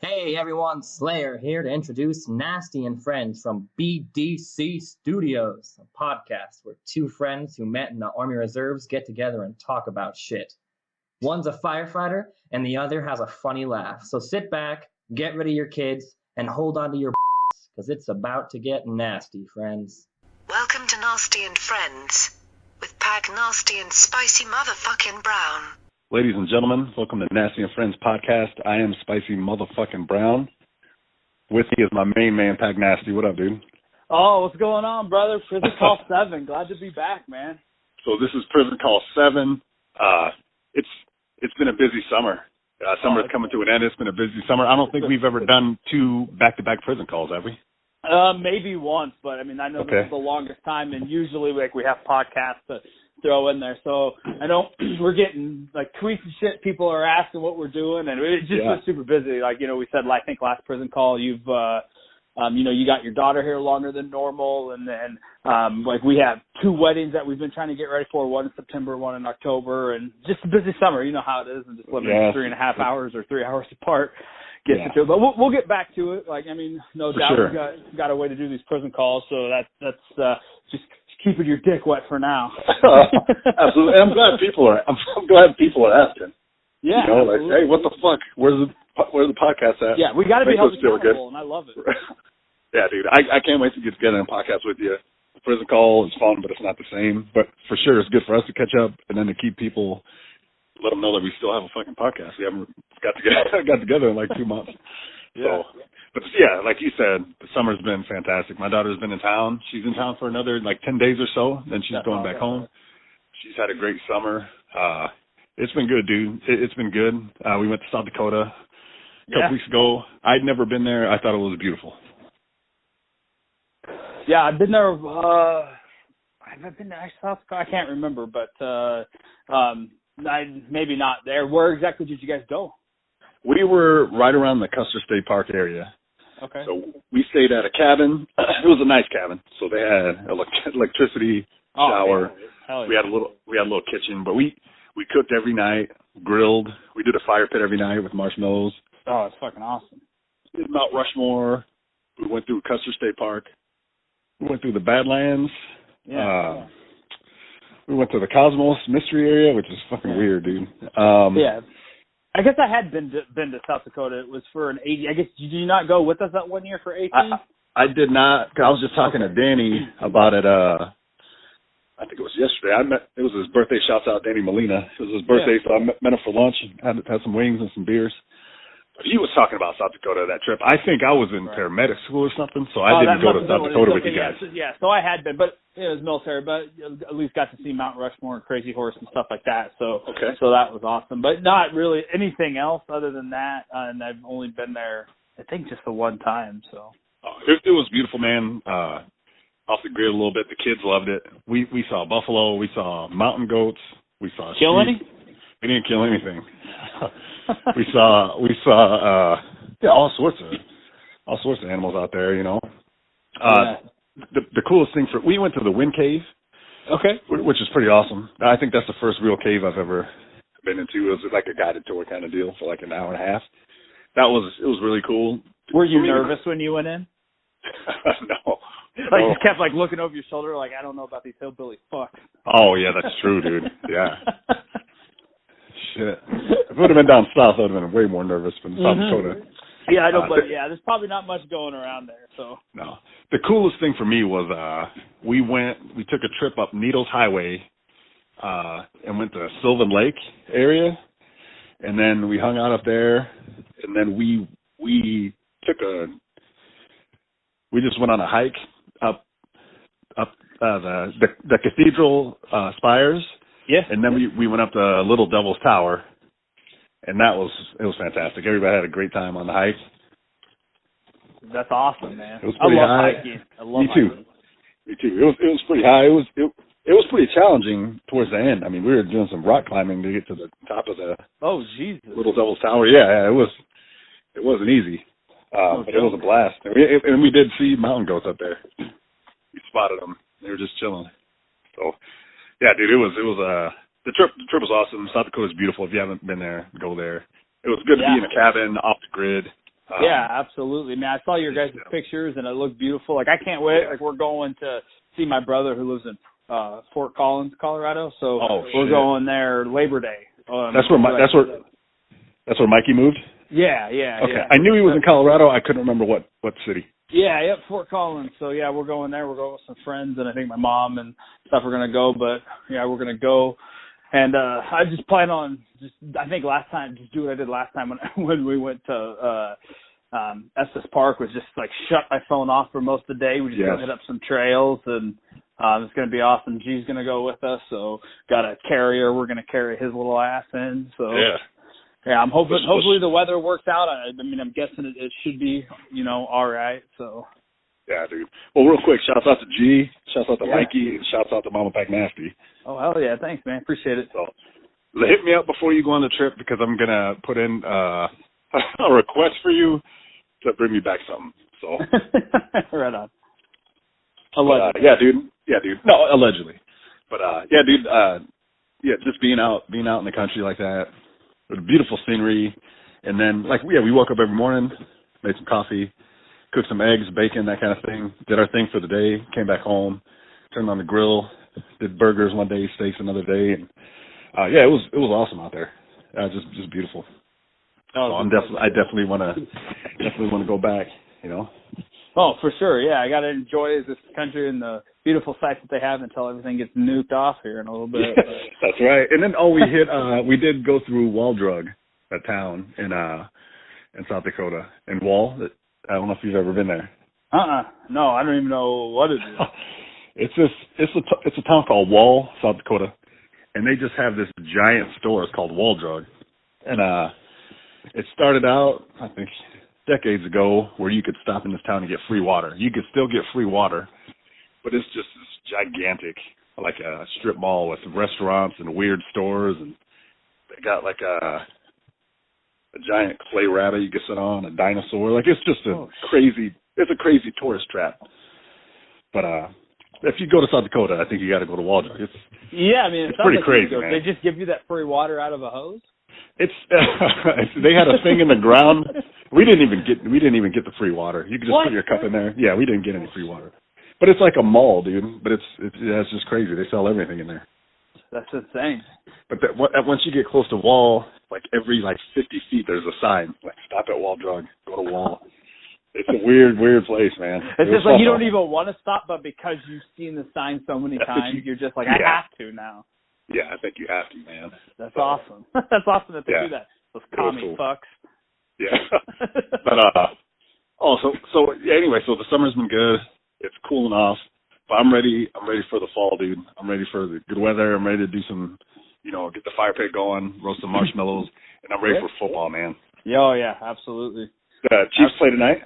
Hey everyone, Slayer here to introduce Nasty and Friends from BDC Studios, a podcast where two friends who met in the Army Reserves get together and talk about shit. One's a firefighter and the other has a funny laugh. So sit back, get rid of your kids, and hold on to your because it's about to get nasty, friends. Welcome to Nasty and Friends with Pagnasty and Spicy Motherfucking Brown. Ladies and gentlemen, welcome to Nasty and Friends podcast. I am Spicy Motherfucking Brown. With me is my main man, Pagnasty. What up, dude? Oh, what's going on, brother? Prison Call 7. Glad to be back, man. So this is Prison Call 7. It's been a busy summer. Summer's coming to an end. It's been a busy summer. I don't think we've ever done two back-to-back prison calls, have we? Maybe once, but I mean, I know this is the longest time, and usually we have podcasts to throw in there. So I know we're getting like tweets and shit. People are asking what we're doing, and it's just been super busy. Like, you know, we said, I think last prison call, you've, you got your daughter here longer than normal, and then like we have two weddings that we've been trying to get ready for. One in September, one in October, and just a busy summer. You know how it is, and just living 3.5 hours or 3 hours apart. Into it. But we'll get back to it. Like, I mean, no doubt we've got a way to do these prison calls, so that's just keeping your dick wet for now. Absolutely. I'm glad people are asking. Yeah. You know, like, hey, what the fuck? Where's the podcast at? Yeah, we got to be held accountable, and I love it. Yeah, dude. I can't wait to get together and podcast with you. The prison call is fun, but it's not the same. But for sure, it's good for us to catch up and then to keep people. Let them know that we still have a fucking podcast. We haven't got together in like 2 months. So, but yeah, like you said, the summer's been fantastic. My daughter's been in town. She's in town for another like 10 days or so. Then she's going back home. She's had a great summer. It's been good, dude. It's been good. We went to South Dakota a couple weeks ago. I'd never been there. I thought it was beautiful. Yeah, I've been there. I've been to South Dakota. I can't remember, but maybe not there. Where exactly did you guys go? We were right around the Custer State Park area. Okay. So we stayed at a cabin. It was a nice cabin. So they had electricity, shower. Yeah. We had a little kitchen, but we cooked every night, grilled. We did a fire pit every night with marshmallows. Oh, it's fucking awesome. We did Mount Rushmore. We went through Custer State Park. We went through the Badlands. Yeah. We went to the Cosmos Mystery Area, which is fucking weird, dude. I guess I had been to South Dakota. It was for an AT. I guess, did you not go with us that one year for AT? I did not. I was just talking to Danny about it. I think it was yesterday. It was his birthday. Shouts out Danny Molina. It was his birthday, so I met him for lunch and had some wings and some beers. But he was talking about South Dakota, that trip. I think I was in paramedic school or something, so I didn't go to South Dakota with you guys. Yeah, so I had been, but it was military, but at least got to see Mount Rushmore and Crazy Horse and stuff like that. So that was awesome. But not really anything else other than that, and I've only been there, I think, just the one time. So it was beautiful, man. Off the grid a little bit. The kids loved it. We saw buffalo. We saw mountain goats. We saw kill any? We didn't kill anything. we saw all sorts of animals out there, you know. The coolest thing we went to the Wind Cave. Okay. Which is pretty awesome. I think that's the first real cave I've ever been into. It was like a guided tour kind of deal for like an hour and a half. It was really cool. Were you nervous when you went in? No. Like, you kept, like, looking over your shoulder, like, I don't know about these hillbilly fucks. Oh, yeah, that's true, dude. Yeah. Shit. If it would have been down south, I would have been way more nervous than South Dakota. Yeah, I know, but, there's probably not much going around there, so. No. The coolest thing for me was we took a trip up Needles Highway and went to Sylvan Lake area, and then we hung out up there, and then we just went on a hike up the cathedral spires. Yeah. And then we went up to Little Devil's Tower, and it was fantastic. Everybody had a great time on the hike. That's awesome, man. It was pretty high. Hiking. I Me love too. hiking. Me too. It was pretty high. It was pretty challenging towards the end. I mean, we were doing some rock climbing to get to the top of the Little Devil's Tower. Yeah, it wasn't easy. But it was a blast. And we did see mountain goats up there. We spotted them. They were just chilling. So, yeah, dude, the trip was awesome. South Dakota is beautiful. If you haven't been there, go there. It was good to be in a cabin, off the grid. Yeah, absolutely, man. I saw your guys' pictures, and it looked beautiful. Like, I can't wait. Like, we're going to see my brother who lives in Fort Collins, Colorado. So we're going there Labor Day. That's where Mikey moved? Yeah. Okay. Yeah. I knew he was in Colorado. I couldn't remember what city. Yeah, Fort Collins. So, yeah, we're going there. We're going with some friends, and I think my mom and stuff are going to go. But, yeah, we're going to go. And I just plan on I think last time, just do what I did last time when we went to Estes Park, was just, like, shut my phone off for most of the day. We just go hit up some trails, and it's going to be awesome. G's going to go with us. So, got a carrier. We're going to carry his little ass in. So, yeah, I'm hoping. Hopefully the weather works out. I mean, I'm guessing it should be, all right. So. Yeah, dude. Well, real quick, shouts out to G, shouts out to Mikey, and shouts out to Mama Pagnasty. Oh, hell yeah. Thanks, man. Appreciate it. So, hit me up before you go on the trip, because I'm going to put in a request for you to bring me back something. So. Right on. Allegedly. Yeah, dude. No, allegedly. But, just being out in the country like that, with beautiful scenery, and then, we woke up every morning, made some coffee, cooked some eggs, bacon, that kind of thing, did our thing for the day, came back home, turned on the grill, did burgers one day, steaks another day, and it was awesome out there. Just beautiful. So I definitely want to go back, Oh, for sure. Yeah, I got to enjoy this country and the beautiful sights that they have until everything gets nuked off here in a little bit. That's right. And then we did go through Waldrug, a town in South Dakota, in Wall. I don't know if you've ever been there. No, I don't even know what it is. It's a town called Wall, South Dakota, and they just have this giant store. It's called Waldrug, and it started out, I think, decades ago, where you could stop in this town and get free water. You could still get free water, but it's just this gigantic, like a strip mall with restaurants and weird stores, and they got like a giant clay rabbit you can sit on, a dinosaur. Like, it's just a crazy tourist trap. But if you go to South Dakota, I think you got to go to Waldrug. It's pretty crazy, man. They just give you that free water out of a hose? It's they had a thing in the ground. We didn't even get the free water. You could just put your cup in there. Yeah, we didn't get any free water. But it's like a mall, dude. But it's just crazy. They sell everything in there. That's insane. But once you get close to Wall, like every 50 feet, there's a sign like "Stop at Waldrug, go to Wall." It's a weird place, man. It's just like you don't even want to stop, but because you've seen the sign so many times, you're just like, I have to now. Yeah, I think you have to, man. That's awesome. That's awesome that they do that. Those commie fucks. Yeah. But anyway, so the summer's been good. It's cooling off. But I'm ready for the fall, dude. I'm ready for the good weather. I'm ready to do some, get the fire pit going, roast some marshmallows, and I'm ready for football, man. Yeah, oh yeah, absolutely. Chiefs play tonight?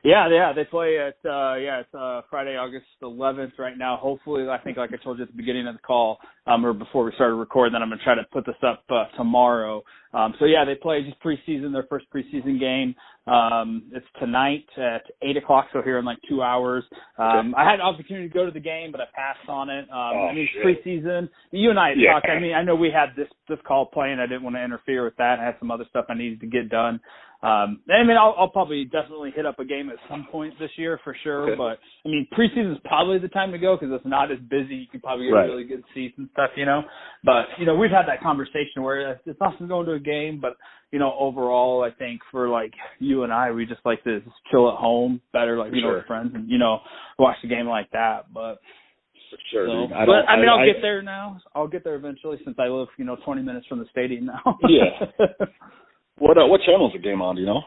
Yeah, they play at it's Friday, August 11th right now. Hopefully, I think like I told you at the beginning of the call, or before we started recording, then I'm going to try to put this up tomorrow. They play just preseason, their first preseason game. It's tonight at 8 o'clock, so here in 2 hours. I had an opportunity to go to the game, but I passed on it. It's preseason. You and I had talked. I mean, I know we had this call playing. I didn't want to interfere with that. I had some other stuff I needed to get done. I'll probably definitely hit up a game at some point this year for sure. Okay. But, preseason is probably the time to go because it's not as busy. You can probably get really good seats and stuff, But, we've had that conversation where it's awesome going to a game, but, overall, I think for, you and I, we just like to just chill at home better, with friends and, watch the game like that. But for sure, dude. I'll get there now. I'll get there eventually since I live, 20 minutes from the stadium now. Yeah. What channel is the game on, do you know?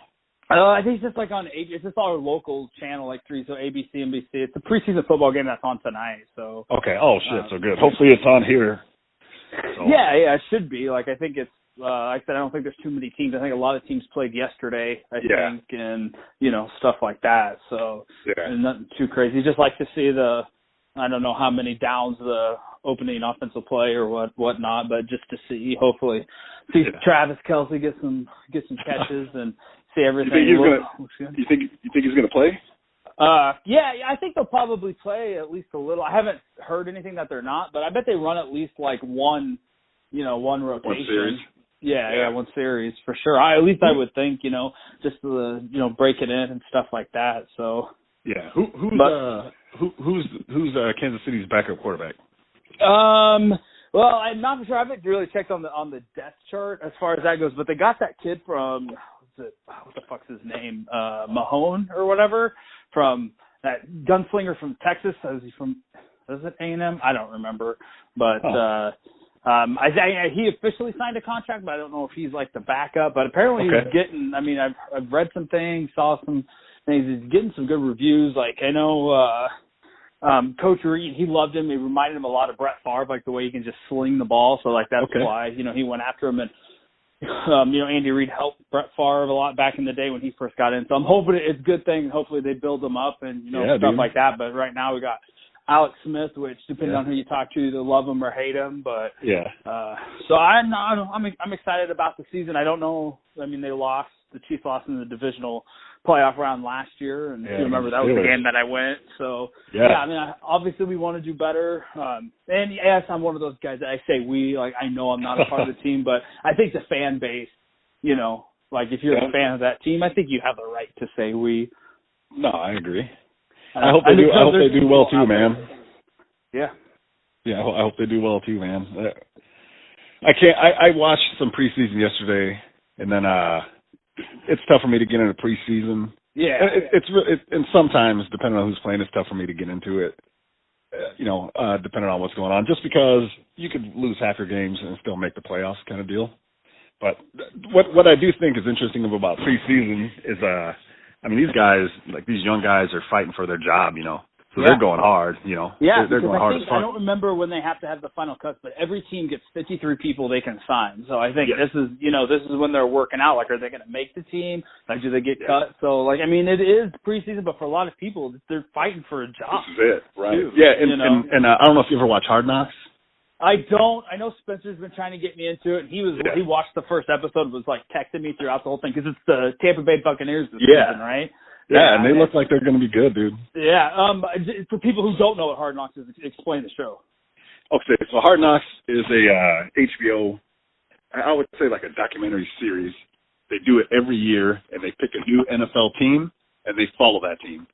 I think it's just on it's just our local channel, 3, so ABC, NBC. It's a preseason football game that's on tonight, so. Okay. Oh, shit, so good. Hopefully it's on here. So. Yeah, it should be. I think it's, like I said, I don't think there's too many teams. I think a lot of teams played yesterday, I think, and, stuff like that. So, nothing too crazy. Just like to see I don't know how many downs the opening offensive play or whatnot, but just to see, hopefully, Travis Kelce get some catches and see everything. You think he's gonna play? I think they'll probably play at least a little. I haven't heard anything that they're not, but I bet they run at least one rotation. One series. Yeah, one series for sure. At least I would think, just to break it in and stuff like that. So yeah, who's Kansas City's backup quarterback? Well, I'm not sure. I haven't really checked on the depth chart as far as that goes, but they got that kid from what the fuck's his name? Mahone or whatever, from that gunslinger from Texas. Is it A&M? I don't remember, but he officially signed a contract, but I don't know if he's like the backup. But apparently he's getting. I mean, I've read some things, saw some things. He's getting some good reviews. Like I know. Coach Reed, he loved him. He reminded him a lot of Brett Favre, like the way he can just sling the ball. So, like, that's why, he went after him. And, Andy Reid helped Brett Favre a lot back in the day when he first got in. So I'm hoping it's a good thing. Hopefully they build him up and, stuff like that. But right now we got Alex Smith, which depending on who you talk to, either love him or hate him. But, so I'm excited about the season. I don't know. I mean, the Chiefs lost in the divisional playoff round last year, and you remember that was the game that I went. So I mean, obviously we want to do better. And yes, I'm one of those guys that I say we, like I know I'm not a part of the team, but I think the fan base, like if you're a fan of that team, I think you have the right to say we. No, I agree. I hope they do well too, man. Yeah. Yeah, I hope they do well too, man. I watched some preseason yesterday, and then it's tough for me to get into preseason. Yeah, and sometimes, depending on who's playing, it's tough for me to get into it. Depending on what's going on, just because you could lose half your games and still make the playoffs, kind of deal. But what I do think is interesting about preseason is, these guys, like these young guys, are fighting for their job, So they're going hard, Yeah, they're going hard as fuck. I don't remember when they have to have the final cuts, but every team gets 53 people they can sign. So I think this is when they're working out. Like, are they going to make the team? Like, do they get cut? So, like, I mean, it is preseason, but for a lot of people, they're fighting for a job. This is it, right? Too, yeah, and I don't know if you ever watch Hard Knocks. I don't. I know Spencer's been trying to get me into it. He watched the first episode, was like texting me throughout the whole thing because it's the Tampa Bay Buccaneers this season, right? Yeah, and they look like they're going to be good, dude. Yeah. For people who don't know what Hard Knocks is, explain the show. Okay, so Hard Knocks is a HBO, I would say like a documentary series. They do it every year, and they pick a new NFL team, and they follow that team.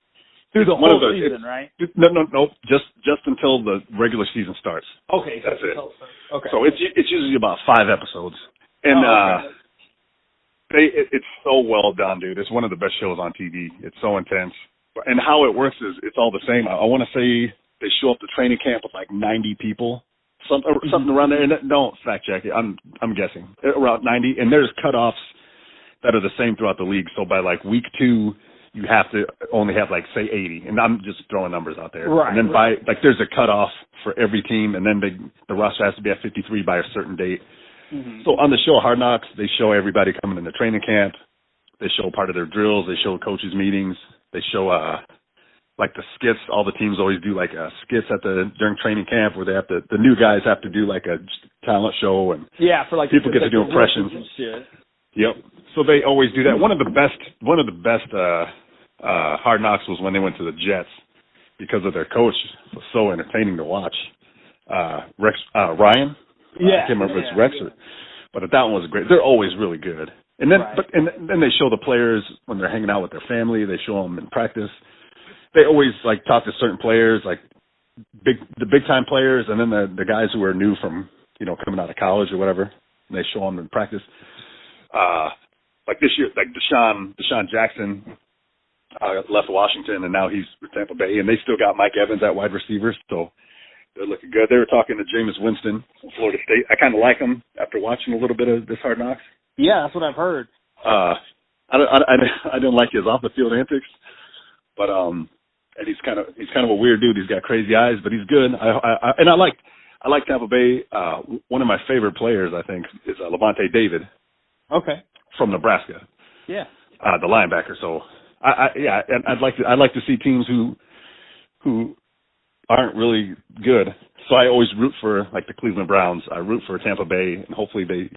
Through the whole season, right? No. Just until the regular season starts. Okay. That's it. Okay. So it's usually about 5 episodes. And it's so well done, dude. It's one of the best shows on TV. It's so intense. And how it works is it's all the same. I want to say they show up to training camp with like 90 people, something around there. And don't fact check it. I'm guessing around 90. And there's cutoffs that are the same throughout the league. So by like week 2, you have to only have like say 80. And I'm just throwing numbers out there. Right. And then by like there's a cutoff for every team, and then the roster has to be at 53 by a certain date. Mm-hmm. So on the show Hard Knocks, they show everybody coming into training camp. They show part of their drills. They show coaches' meetings. They show like the skits. All the teams always do like skits during training camp where they have the new guys have to do like a talent show, and for like people get to do impressions. And shit. Yep. So they always do that. One of the best Hard Knocks was when they went to the Jets because of their coach. It was so entertaining to watch. Ryan. I can't remember if it's Rex but that one was great. They're always really good. And then, then they show the players when they're hanging out with their family. They show them in practice. They always like talk to certain players, like the big time players, and then the guys who are new from coming out of college or whatever. And they show them in practice. Like this year, like Deshaun Jackson left Washington, and now he's with Tampa Bay, and they still got Mike Evans at wide receiver, so they're looking good. They were talking to Jameis Winston from Florida State. I kind of like him after watching a little bit of this Hard Knocks. Yeah, that's what I've heard. I didn't like his off the field antics, but and he's kind of a weird dude. He's got crazy eyes, but he's good. I like Tampa Bay. One of my favorite players, I think, is Levante David. Okay. From Nebraska. Yeah. The linebacker. So I'd like to see teams who aren't really good. So I always root for like the Cleveland Browns. I root for Tampa Bay, and hopefully they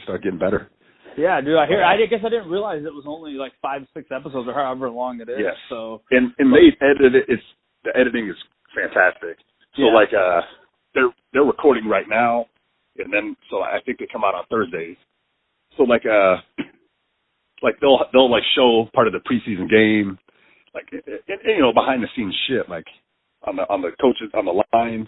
start getting better. Yeah, dude. I guess I didn't realize it was only like 5-6 episodes or however long it is. Yes. So and they edited it. The editing is fantastic. So they're recording right now, and then so I think they come out on Thursdays. So like they'll like show part of the preseason game, like behind the scenes shit, like on the coaches on the line,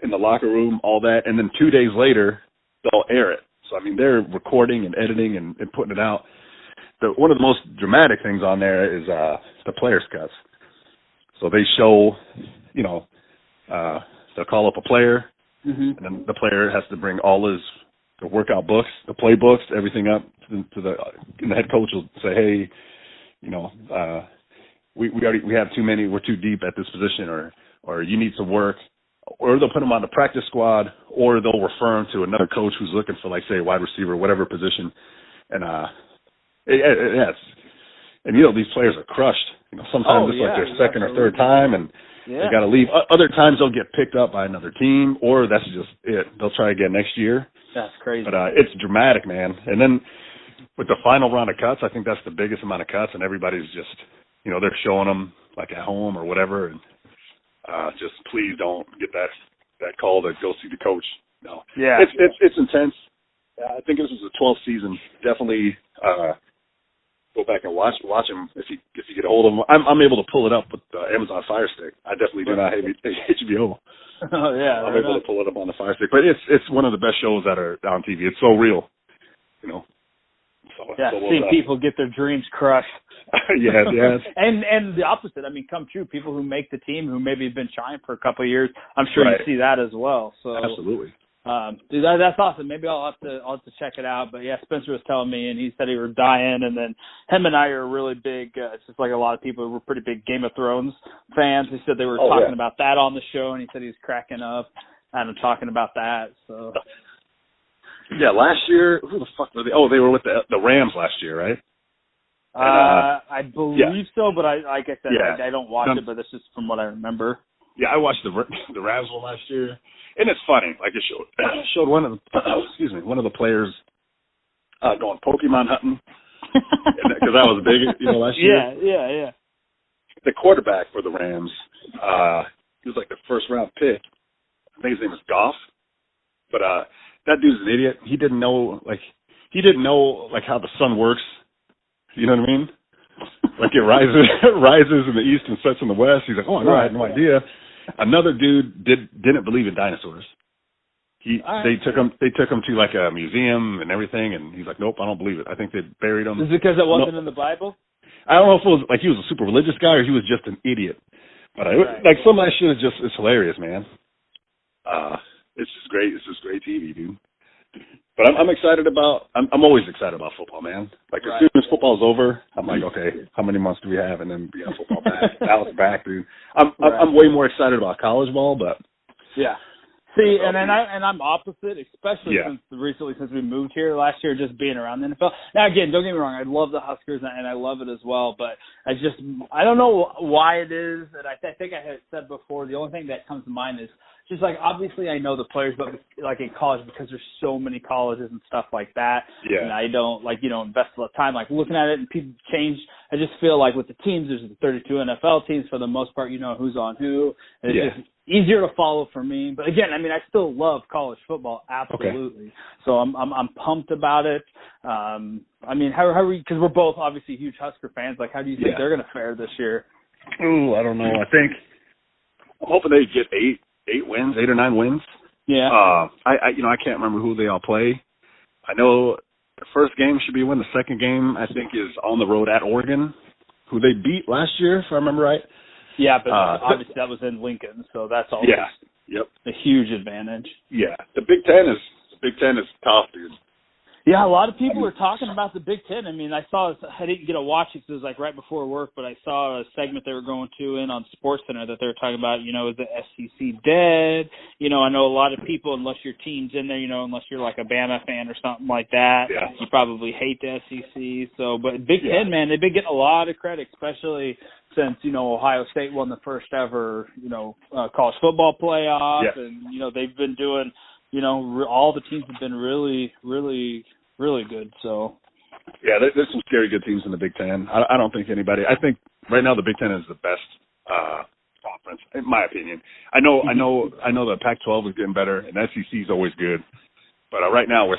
in the locker room, all that, and then 2 days later they'll air it. So I mean they're recording and editing and putting it out. One of the most dramatic things on there is the players' cuts. So they show, they'll call up a player, and then the player has to bring all the workout books, the playbooks, everything up to and the head coach will say, hey, we have too many, we're too deep at this position, or you need to work, or they'll put them on the practice squad, or they'll refer them to another coach who's looking for, like, say, wide receiver, whatever position, and yes, and these players are crushed. Sometimes it's like their second or third time, and they got to leave. Other times they'll get picked up by another team, or that's just it. They'll try again next year. That's crazy. But it's dramatic, man. And then with the final round of cuts, I think that's the biggest amount of cuts, and everybody's just, they're showing them like at home or whatever, and just please don't get that call to go see the coach. No, yeah, it's intense. I think this is the 12th season. Definitely go back and watch him if you get a hold of him. I'm able to pull it up with Amazon Fire Stick. I definitely do not have HBO. Oh yeah, I'm able to pull it up on the Fire Stick. But it's one of the best shows that are on TV. It's so real, So, seeing people get their dreams crushed. yes. And the opposite. I mean, come true. People who make the team who maybe have been trying for a couple of years. I'm sure you see that as well. So absolutely. Dude, that's awesome. Maybe I'll have to check it out. But yeah, Spencer was telling me, and he said he was dying. And then him and I are really big. It's just like a lot of people were pretty big Game of Thrones fans. He said they were talking about that on the show, and he said he was cracking up and talking about that. So yeah, last year, who the fuck were they? Oh, they were with the Rams last year, right? I believe so, but like I said, I don't watch it, but that's just from what I remember. Yeah, I watched the Rams one last year, and it's funny. Like it showed one of the players going Pokemon hunting, because that was big, last year. Yeah. The quarterback for the Rams, he was like the first round pick. I think his name is Goff, but that dude's an idiot. He didn't know how the sun works. You know what I mean? Like it rises in the east and sets in the west. He's like, oh, no, I had no idea. Another dude didn't believe in dinosaurs. They took him to like a museum and everything, and he's like, nope, I don't believe it. I think they buried him. Is it because it wasn't in the Bible? I don't know if it was like he was a super religious guy or he was just an idiot. But like some of that shit it's hilarious, man. It's just great. It's just great TV, dude. But I'm excited I'm always excited about football, man. Like as soon as football's over, I'm like, okay, how many months do we have? And then we got football back. Now it's back, dude. I'm way more excited about college ball, but yeah. See, and I'm opposite, especially since we moved here last year, just being around the NFL. Now again, don't get me wrong, I love the Huskers and I love it as well, but I don't know why it is that I think I had said before. The only thing that comes to mind is just like obviously I know the players, but like in college because there's so many colleges and stuff like that. Yeah. And I don't invest a lot of time like looking at it and people change. I just feel like with the teams, there's the 32 NFL teams for the most part. You know who's on who. And it's just easier to follow for me. But again, I mean, I still love college football, absolutely. Okay. So I'm pumped about it. I mean, how are we? Because we're both obviously huge Husker fans. Like, how do you think they're going to fare this year? Ooh, I don't know. I'm hoping they get 8 or 9 wins. Yeah. I can't remember who they all play. I know the first game should be a win. The second game, I think, is on the road at Oregon, who they beat last year, if I remember right. Yeah, but obviously that was in Lincoln, so that's always a huge advantage. Yeah, the Big Ten is tough, dude. Yeah, a lot of people were talking about the Big Ten. I mean, I didn't get to watch it because it was like right before work, but I saw a segment they were going to in on SportsCenter that they were talking about, is the SEC dead? I know a lot of people, unless your team's in there, unless you're like a Bama fan or something like that, you probably hate the SEC. So, but Big Ten, man, they've been getting a lot of credit, especially since, Ohio State won the first ever, college football playoff. Yeah. And, they've been doing, all the teams have been really, really, really good. So, yeah, there's some scary good teams in the Big Ten. I don't think I think right now the Big Ten is the best conference, in my opinion. I know the Pac-12 is getting better, and SEC is always good. But right now,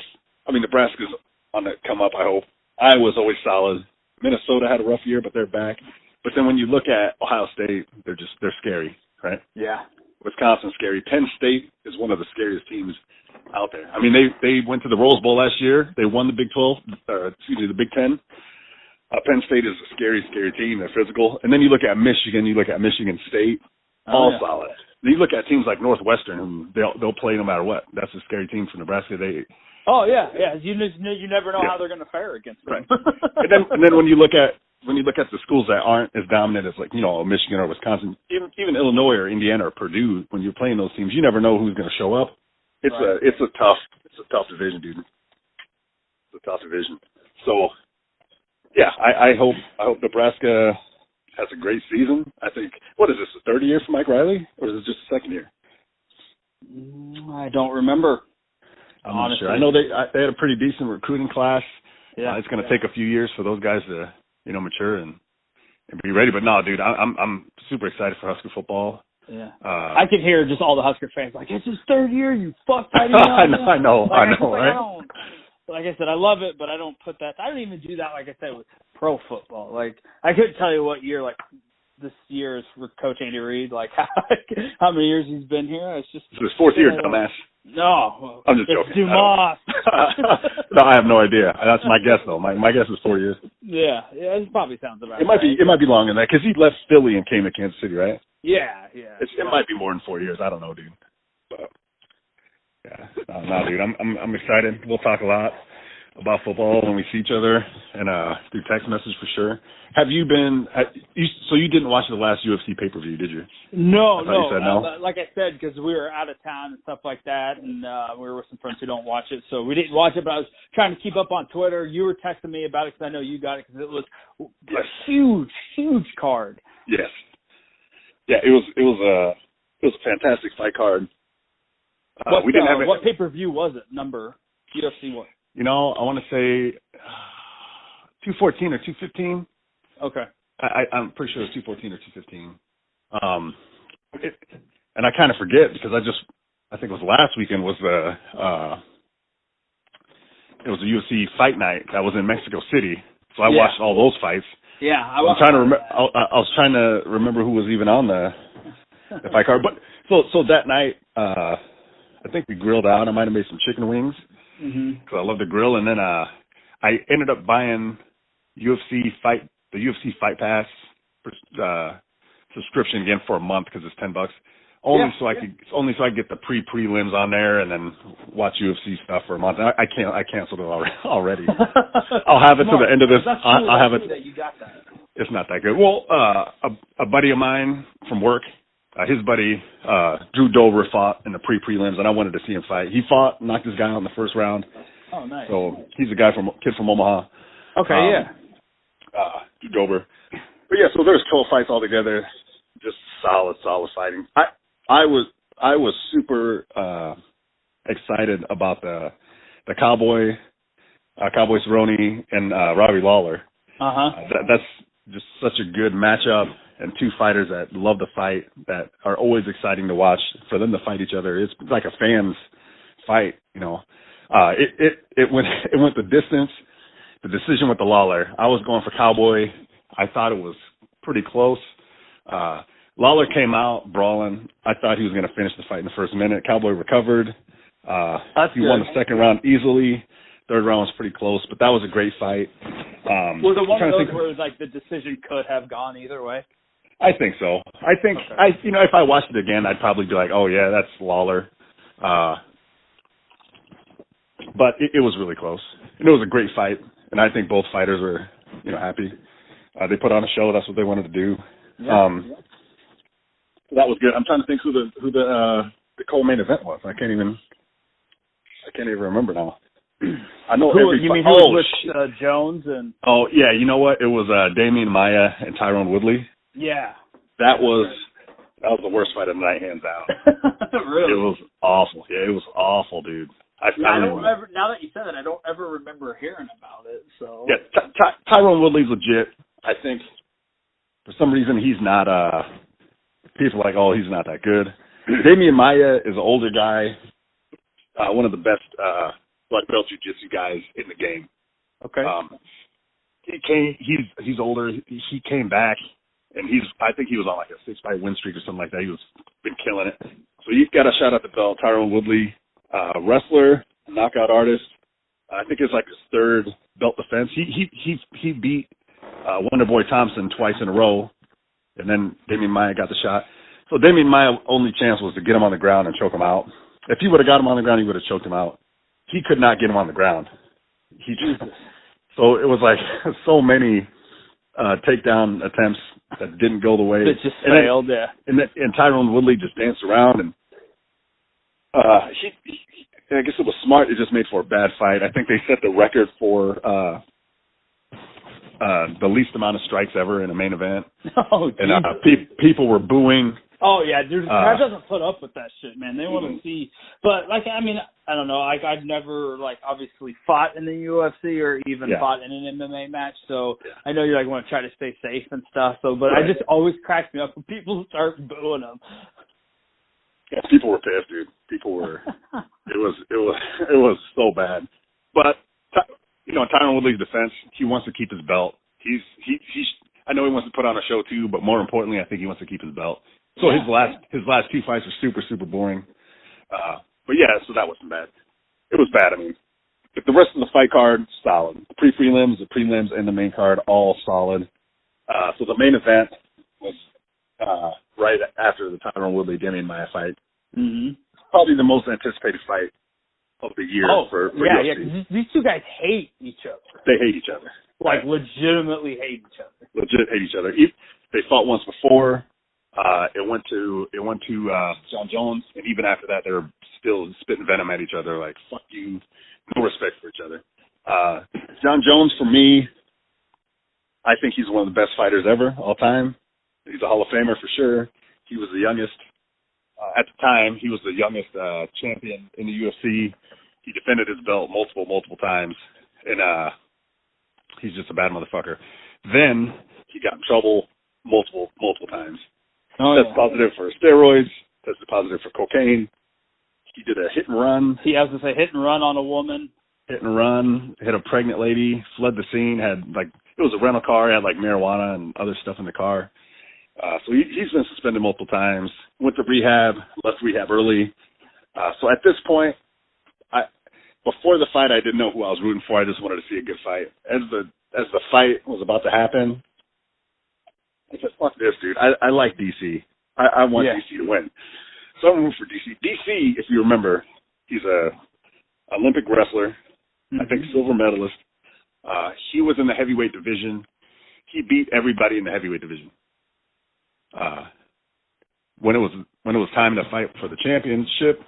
Nebraska's on the come up, I hope. Iowa's always solid. Minnesota had a rough year, but they're back. But then when you look at Ohio State, they're scary, right? Yeah. Wisconsin's scary. Penn State is one of the scariest teams out there. I mean, they went to the Rose Bowl last year. They won the Big 12, the Big 10. Penn State is a scary, scary team. They're physical. And then you look at Michigan. You look at Michigan State. All solid. Then you look at teams like Northwestern, who they'll play no matter what. That's a scary team for Nebraska. You never know how they're going to fare against them. Right. and then when you look at the schools that aren't as dominant as Michigan or Wisconsin, even Illinois or Indiana or Purdue, when you're playing those teams, you never know who's going to show up. It's a tough division, dude. It's a tough division. So yeah, I hope Nebraska has a great season. I think, what is this, the third year for Mike Riley, or is it just the second year? I don't remember. I'm not sure. I know they had a pretty decent recruiting class. Yeah, it's going to take a few years for those guys to mature and be ready. But no, dude, I'm super excited for Husker football. Yeah, I can hear just all the Husker fans like, it's his third year, you fuck. I know, right? Like I said, I love it, but I don't put that. I don't even do that. Like I said, with pro football. Like I couldn't tell you what year. Like this year is with Coach Andy Reid. Like how many years he's been here. It's just his fourth year, dumbass. No, I'm just joking. Dumas. No, I have no idea. That's my guess, though. My guess is 4 years. Yeah, it probably sounds about it. It might be longer than that because he left Philly and came to Kansas City, right? Yeah. It might be more than 4 years. I don't know, dude. But yeah, no, dude. I'm excited. We'll talk a lot about football when we see each other and through text message for sure. Have you been? So you didn't watch the last UFC pay-per-view, did you? No. You said no. Like I said, because we were out of town and stuff like that, and we were with some friends who don't watch it, so we didn't watch it. But I was trying to keep up on Twitter. You were texting me about it because I know you got it because it was a huge card. Yes. Yeah, it was a fantastic fight card. We didn't have what pay-per-view was it? Number UFC what? I want to say 214 or 215. Okay. I'm pretty sure it was 214 or 215. And I kind of forget because I think it was last weekend was it was a UFC fight night that was in Mexico City. So I watched all those fights. Yeah, I was trying to remember who was even on the fight card. But so that night, I think we grilled out. I might have made some chicken wings because I love to grill. And then I ended up buying the UFC Fight Pass subscription again for a month because it's $10. Only so I could get the prelims on there and then watch UFC stuff for a month. I canceled it already. I'll have it to the end of this. I'll have it. That you got that. It's not that good. Well, a buddy of mine from work, his buddy Drew Dober fought in the prelims, and I wanted to see him fight. He fought, knocked this guy out in the first round. Oh, nice. So he's a kid from Omaha. Okay, Drew Dober. But yeah, so there's 12 fights altogether. Just solid fighting. I was super excited about the Cowboy Cerrone and Robbie Lawler. That's just such a good matchup, and two fighters that love to fight, that are always exciting to watch. For them to fight each other, it's like a fan's fight, It went the distance. The decision with the Lawler, I was going for Cowboy. I thought it was pretty close. Lawler came out brawling. I thought he was going to finish the fight in the first minute. Cowboy recovered. He won the second round easily. Third round was pretty close, but that was a great fight. Was it one of those where it was like the decision could have gone either way? I think so. I think if I watched it again, I'd probably be like, oh yeah, that's Lawler. But it was really close. And it was a great fight, and I think both fighters were, happy. They put on a show. That's what they wanted to do. So that was good. I'm trying to think who the co-main event was. I can't even remember now. I know who was with Jones and? Oh yeah, you know what? It was Damian Maia and Tyrone Woodley. Yeah. That was the worst fight of the night, hands down. Really? It was awful. Yeah, it was awful, dude. I don't ever. Now that you said it, I don't ever remember hearing about it. So yeah, Tyrone Woodley's legit. I think for some reason he's not. People are like, oh, he's not that good. Damian Maia is an older guy, one of the best black belt jiu-jitsu guys in the game. Okay. He's older. He came back, and I think he was on like a 6-fight win streak or something like that. He was been killing it. So he's got a shot at the belt. Tyrone Woodley, wrestler, knockout artist. I think it's like his third belt defense. He beat Wonderboy Thompson twice in a row, and then Damian Maia got the shot. So Damian Maia's only chance was to get him on the ground and choke him out. If he would have got him on the ground, he would have choked him out. He could not get him on the ground. So it was like so many takedown attempts that didn't go the way. It just failed, yeah. And Tyrone Woodley just danced around, and I guess it was smart. It just made for a bad fight. I think they set the record for the least amount of strikes ever in a main event. Oh, and people were booing. Oh, yeah, dude, that doesn't put up with that shit, man. They want to see. But, like, I mean, I don't know. I've never, like, obviously fought in the UFC or even fought in an MMA match. So I know you, like, want to try to stay safe and stuff. So, but I just always cracks me up when people start booing them. Yeah, people were pissed, dude. People were. It was so bad. But, you know, in Tyron Woodley's defense, he wants to keep his belt. I know he wants to put on a show, too, but more importantly, I think he wants to keep his belt. So his last 2 fights were super, super boring. But yeah, so that wasn't bad. It was bad. I mean, but the rest of the fight card, solid. The pre-prelims, the prelims, and the main card, all solid. So the main event was right after the Tyron Woodley Damian Maia fight. Mm-hmm. Probably the most anticipated fight of the year for UFC. Yeah, these two guys hate each other. They hate each other. Like, legitimately hate each other. Legit hate each other. They fought once before. It went to John Jones, and even after that, they were still spitting venom at each other, like, fuck you, no respect for each other. John Jones, for me, I think he's one of the best fighters ever, all time. He's a Hall of Famer for sure. He was the youngest, at the time, he was the youngest champion in the UFC. He defended his belt multiple times, and he's just a bad motherfucker. Then he got in trouble multiple times. Tested positive for steroids, tested positive for cocaine. He did a hit and run. He has to say hit and run on a woman. Hit and run, hit a pregnant lady, fled the scene, it was a rental car, had like marijuana and other stuff in the car. So he's been suspended multiple times, went to rehab, left rehab early. So at this point, before the fight, I didn't know who I was rooting for. I just wanted to see a good fight. As the fight was about to happen, I said, fuck this, dude. I like DC. I want DC to win. So I'm rooting for DC. DC, if you remember, he's a Olympic wrestler, I think silver medalist. He was in the heavyweight division. He beat everybody in the heavyweight division. When it was time to fight for the championship,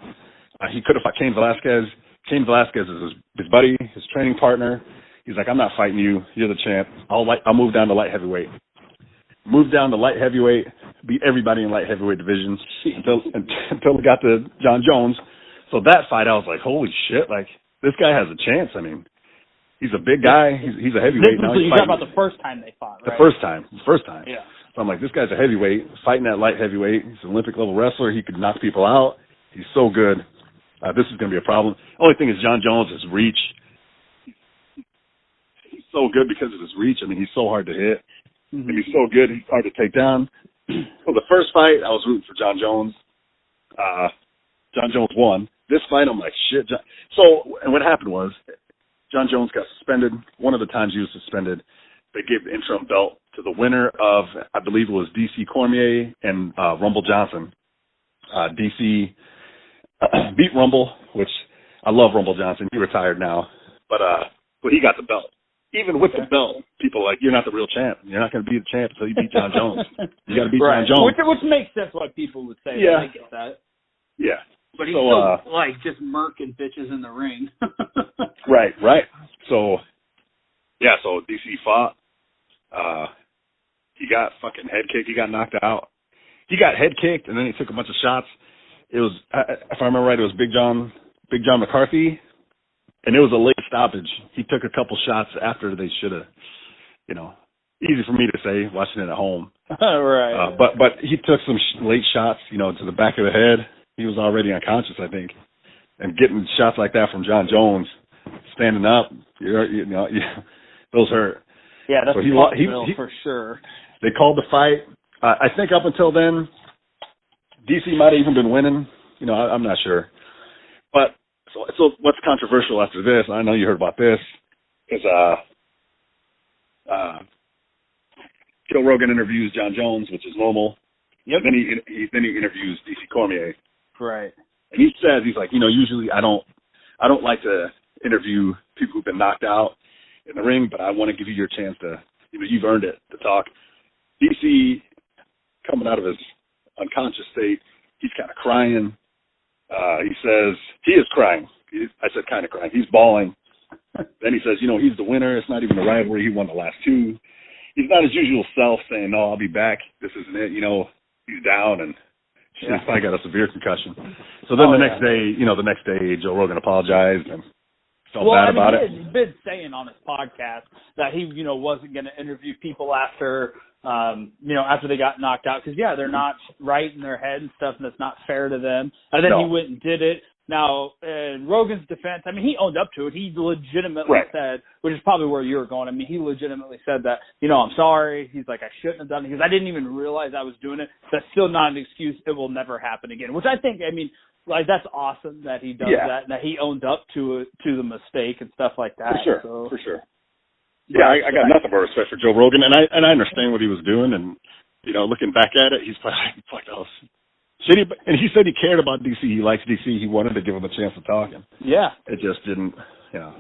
he could have fought Cain Velasquez. Cain Velasquez is his buddy, his training partner. He's like, I'm not fighting you. You're the champ. I'll move down to light heavyweight. Moved down to light heavyweight, beat everybody in light heavyweight divisions until we got to John Jones. So that fight, I was like, holy shit, like, this guy has a chance. I mean, he's a big guy. He's a heavyweight. Now you're talking about the first time they fought, right? The first time. Yeah. So I'm like, this guy's a heavyweight, fighting at light heavyweight. He's an Olympic-level wrestler. He could knock people out. He's so good. This is going to be a problem. Only thing is John Jones' his reach. He's so good because of his reach. I mean, he's so hard to hit. Mm-hmm. And he's so good, he's hard to take down. So the first fight, I was rooting for John Jones. John Jones won. This fight, I'm like, shit. And what happened was, John Jones got suspended. One of the times he was suspended, they gave the interim belt to the winner of, I believe it was DC Cormier and Rumble Johnson. DC beat Rumble, which I love Rumble Johnson. He retired now. But he got the belt. Even with the belt, people are like, you're not the real champ. You're not going to be the champ until you beat John Jones. You got to beat John Jones. Which makes sense why people would say that. I get that. Yeah. But he's still, like, just murking bitches in the ring. Right. So DC fought. He got fucking head kicked. He got knocked out. He got head kicked, and then he took a bunch of shots. It was, if I remember right, it was Big John McCarthy. And it was a late stoppage. He took a couple shots after they should have, easy for me to say, watching it at home. Right. But he took some late shots, to the back of the head. He was already unconscious, I think. And getting shots like that from John Jones, standing up. Those hurt. Yeah, that's so for sure. They called the fight. I think up until then, DC might have even been winning. I'm not sure. But so what's controversial after this? I know you heard about this. Is Joe Rogan interviews John Jones, which is normal. Yep. Then he interviews DC Cormier. Right. And he says, he's like, usually I don't like to interview people who've been knocked out in the ring, but I want to give you your chance to, you've earned it to talk. DC, coming out of his unconscious state, he's kind of crying. He says, he is crying. I said kind of crying. He's bawling. Then he says, he's the winner. It's not even a rivalry. He won the last two. He's not his usual self saying, no, I'll be back. This isn't it. He's down and he's probably got a severe concussion. So then the next day, Joe Rogan apologized and felt bad about it. He's been saying on his podcast that he, wasn't going to interview people after they got knocked out. Because, they're not right in their head and stuff, and it's not fair to them. And then he went and did it. Now, in Rogan's defense, he owned up to it. He legitimately said, which is probably where you were going. He legitimately said that, I'm sorry. He's like, I shouldn't have done it because I didn't even realize I was doing it. That's still not an excuse. It will never happen again, which I think, that's awesome that he does that and that he owned up to it, to the mistake and stuff like that. For sure. Yeah, I got nothing but respect for Joe Rogan, and I understand what he was doing, and, looking back at it, he's probably like, oh, shitty, and he said he cared about DC. He likes DC. He wanted to give him a chance to talk. And it just didn't, Yeah.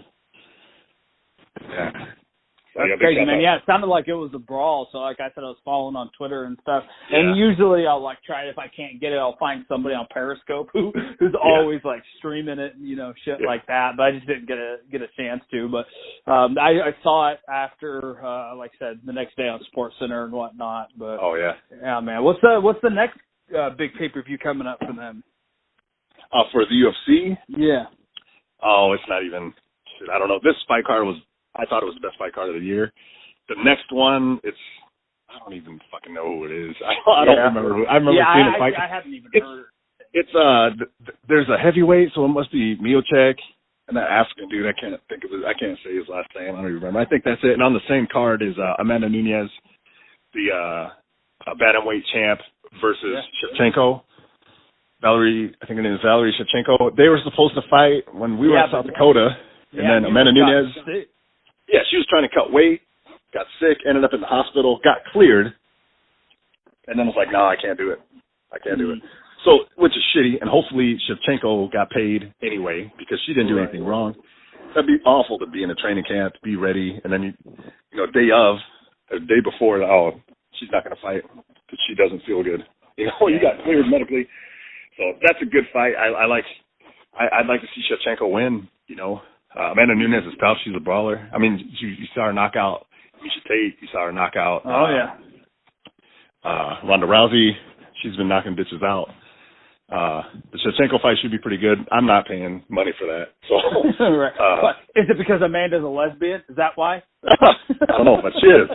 That's crazy, man. Yeah, it sounded like it was a brawl. So, like I said, I was following on Twitter and stuff. And usually I'll, try it. If I can't get it, I'll find somebody on Periscope who's always, streaming it and, shit like that. But I just didn't get a chance to. But I saw it after, like I said, the next day on SportsCenter and whatnot. But yeah, man. What's the next big pay-per-view coming up for them? For the UFC? Yeah. Oh, it's not even. Shit, I don't know. This fight card I thought it was the best fight card of the year. The next one, I don't even fucking know who it is. I don't remember. I remember seeing a fight. I haven't even heard. It's there's a heavyweight, so it must be Miocic, and that African dude. I can't think of it. I can't say his last name. I don't even remember. I think that's it. And on the same card is Amanda Nunes, the bantamweight champ, versus Shevchenko. I think her name is Valerie Shevchenko. They were supposed to fight when we were in South Dakota, and then Amanda Nunes. Yeah, she was trying to cut weight, got sick, ended up in the hospital, got cleared, and then was like, no, I can't do it. So, which is shitty, and hopefully Shevchenko got paid anyway because she didn't do anything wrong. That'd be awful to be in a training camp, to be ready, and then, day before, she's not going to fight because she doesn't feel good. You got cleared medically. So that's a good fight. I'd like to see Shevchenko win, Amanda Nunes is tough. She's a brawler. You saw her knock out Miesha Tate. You saw her knock out Ronda Rousey. She's been knocking bitches out. The Shevchenko fight should be pretty good. I'm not paying money for that. So, is it because Amanda's a lesbian? Is that why? I don't know, but she is.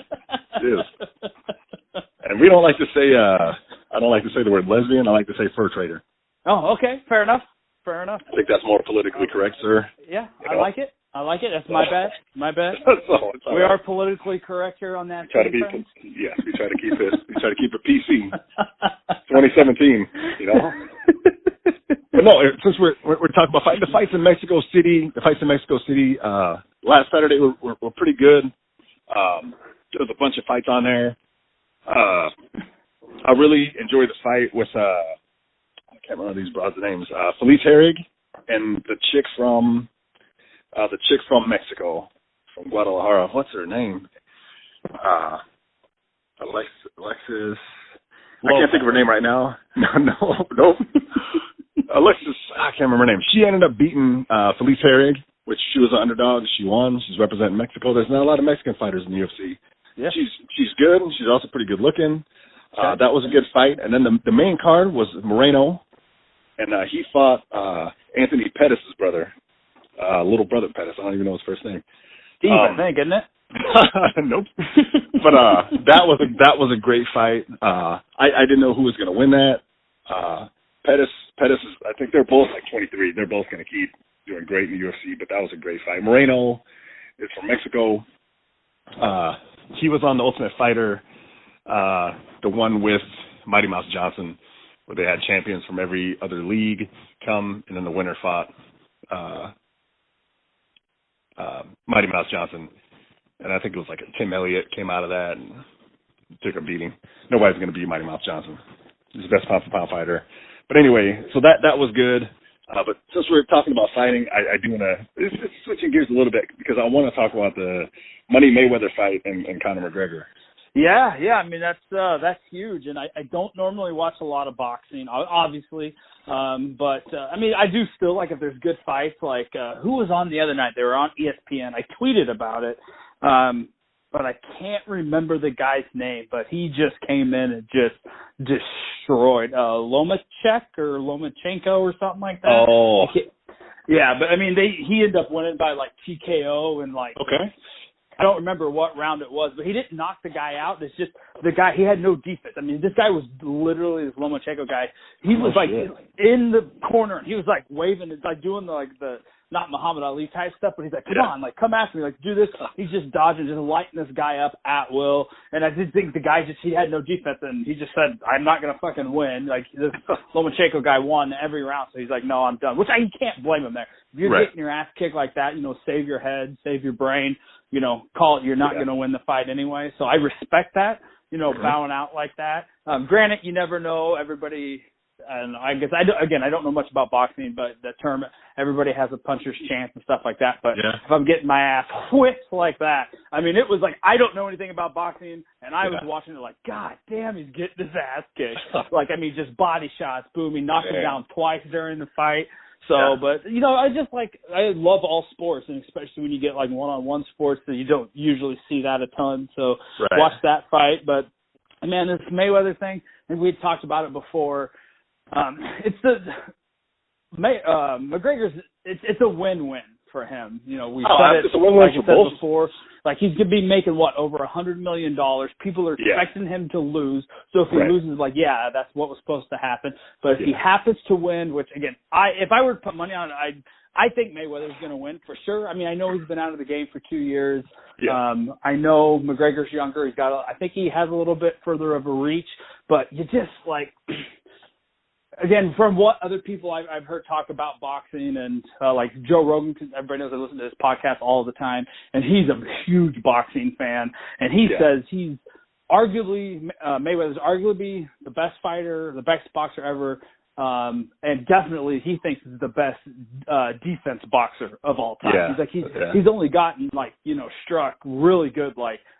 And we don't like to say. I don't like to say the word lesbian. I like to say fur trader. Oh, okay, fair enough. I think that's more politically correct, sir. Yeah, I like it. That's my bad. We are politically correct here on that. We try to keep it PC. 2017, But no, since we're talking about the fights in Mexico City. Last Saturday were pretty good. There was a bunch of fights on there. I really enjoyed the fight with I can't remember these broads' names. Felice Herrig and the chick from Mexico, from Guadalajara. What's her name? Alexis. I can't think of her name right now. No. Alexis. I can't remember her name. She ended up beating Felice Herrig, which she was an underdog. She won. She's representing Mexico. There's not a lot of Mexican fighters in the UFC. Yeah. She's good. She's also pretty good looking. That was a good fight. And then the main card was Moreno, and he fought Anthony Pettis' brother, little brother Pettis. I don't even know his first name. Steve, I think, isn't it? Nope. But that was a great fight. I didn't know who was going to win that. Pettis is, I think they're both like 23. They're both going to keep doing great in the UFC, but that was a great fight. Moreno is from Mexico. He was on The Ultimate Fighter, the one with Mighty Mouse Johnson, where they had champions from every other league come, and then the winner fought Mighty Mouse Johnson. And I think it was like Tim Elliott came out of that and took a beating. Nobody's going to beat Mighty Mouse Johnson. He's the best pound-for-pound fighter. But anyway, so that was good. But since we're talking about fighting, I do want to it's switching gears a little bit because I want to talk about the Money Mayweather fight and Conor McGregor. Yeah. I mean, that's huge. And I don't normally watch a lot of boxing, obviously. But I mean, I do still, like, if there's good fights, like, who was on the other night? They were on ESPN. I tweeted about it. But I can't remember the guy's name, but he just came in and just destroyed Lomachenko or Lomachenko or something like that. Oh. Yeah, but I mean, he ended up winning by like TKO and like. Okay. I don't remember what round it was, but he didn't knock the guy out. It's just the guy, he had no defense. I mean, this guy was literally, this Lomachenko guy, he was like in the corner, and he was like waving, like doing the not Muhammad Ali type stuff, but he's like, come on, like come after me, like do this. He's just dodging, just lighting this guy up at will. And I did think the guy he had no defense, and he just said, I'm not going to fucking win. Like this Lomachenko guy won every round, so he's like, no, I'm done. Which I can't blame him there. If you're getting your ass kicked like that, save your head, save your brain, call it, you're not going to win the fight anyway. So I respect that, bowing out like that. Granted, you never know. Everybody, and I guess, I don't know much about boxing, but the term, everybody has a puncher's chance and stuff like that. But if I'm getting my ass whipped like that, I mean, it was like, I don't know anything about boxing, and I was watching it like, God damn, he's getting his ass kicked. Like, I mean, just body shots, boom, he knocked him down twice during the fight. So, but, I just I love all sports, and especially when you get like one-on-one sports that you don't usually see that a ton. So watch that fight. But, man, this Mayweather thing, and we had talked about it before. It's McGregor's, it's a win-win for him. We said it's a win-win like for said both. before. Like, he's going to be making, over $100 million. People are expecting him to lose. So if he loses, that's what was supposed to happen. But if he happens to win, which, again, if I were to put money on it, I think Mayweather's going to win for sure. I mean, I know he's been out of the game for 2 years. Yeah. I know McGregor's younger. I think he has a little bit further of a reach. But you just, again, from what other people I've heard talk about boxing, and like Joe Rogan, everybody knows I listen to his podcast all the time, and he's a huge boxing fan, and he says he's Mayweather's arguably the best fighter, the best boxer ever, and definitely he thinks is the best defense boxer of all time. Yeah. He's like he's only gotten struck really good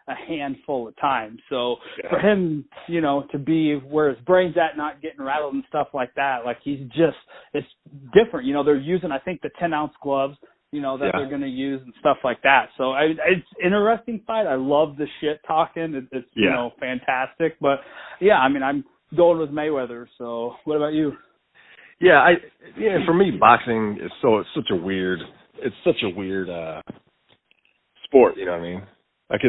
a handful of times. So for him, to be where his brain's at, not getting rattled and stuff like that, it's different. They're using, I think, the 10-ounce gloves, that they're going to use and stuff like that. So it's interesting fight. I love the shit talking. It's fantastic. But I mean, I'm going with Mayweather. So what about you? For me, boxing is such a weird sport. You know what I mean? Like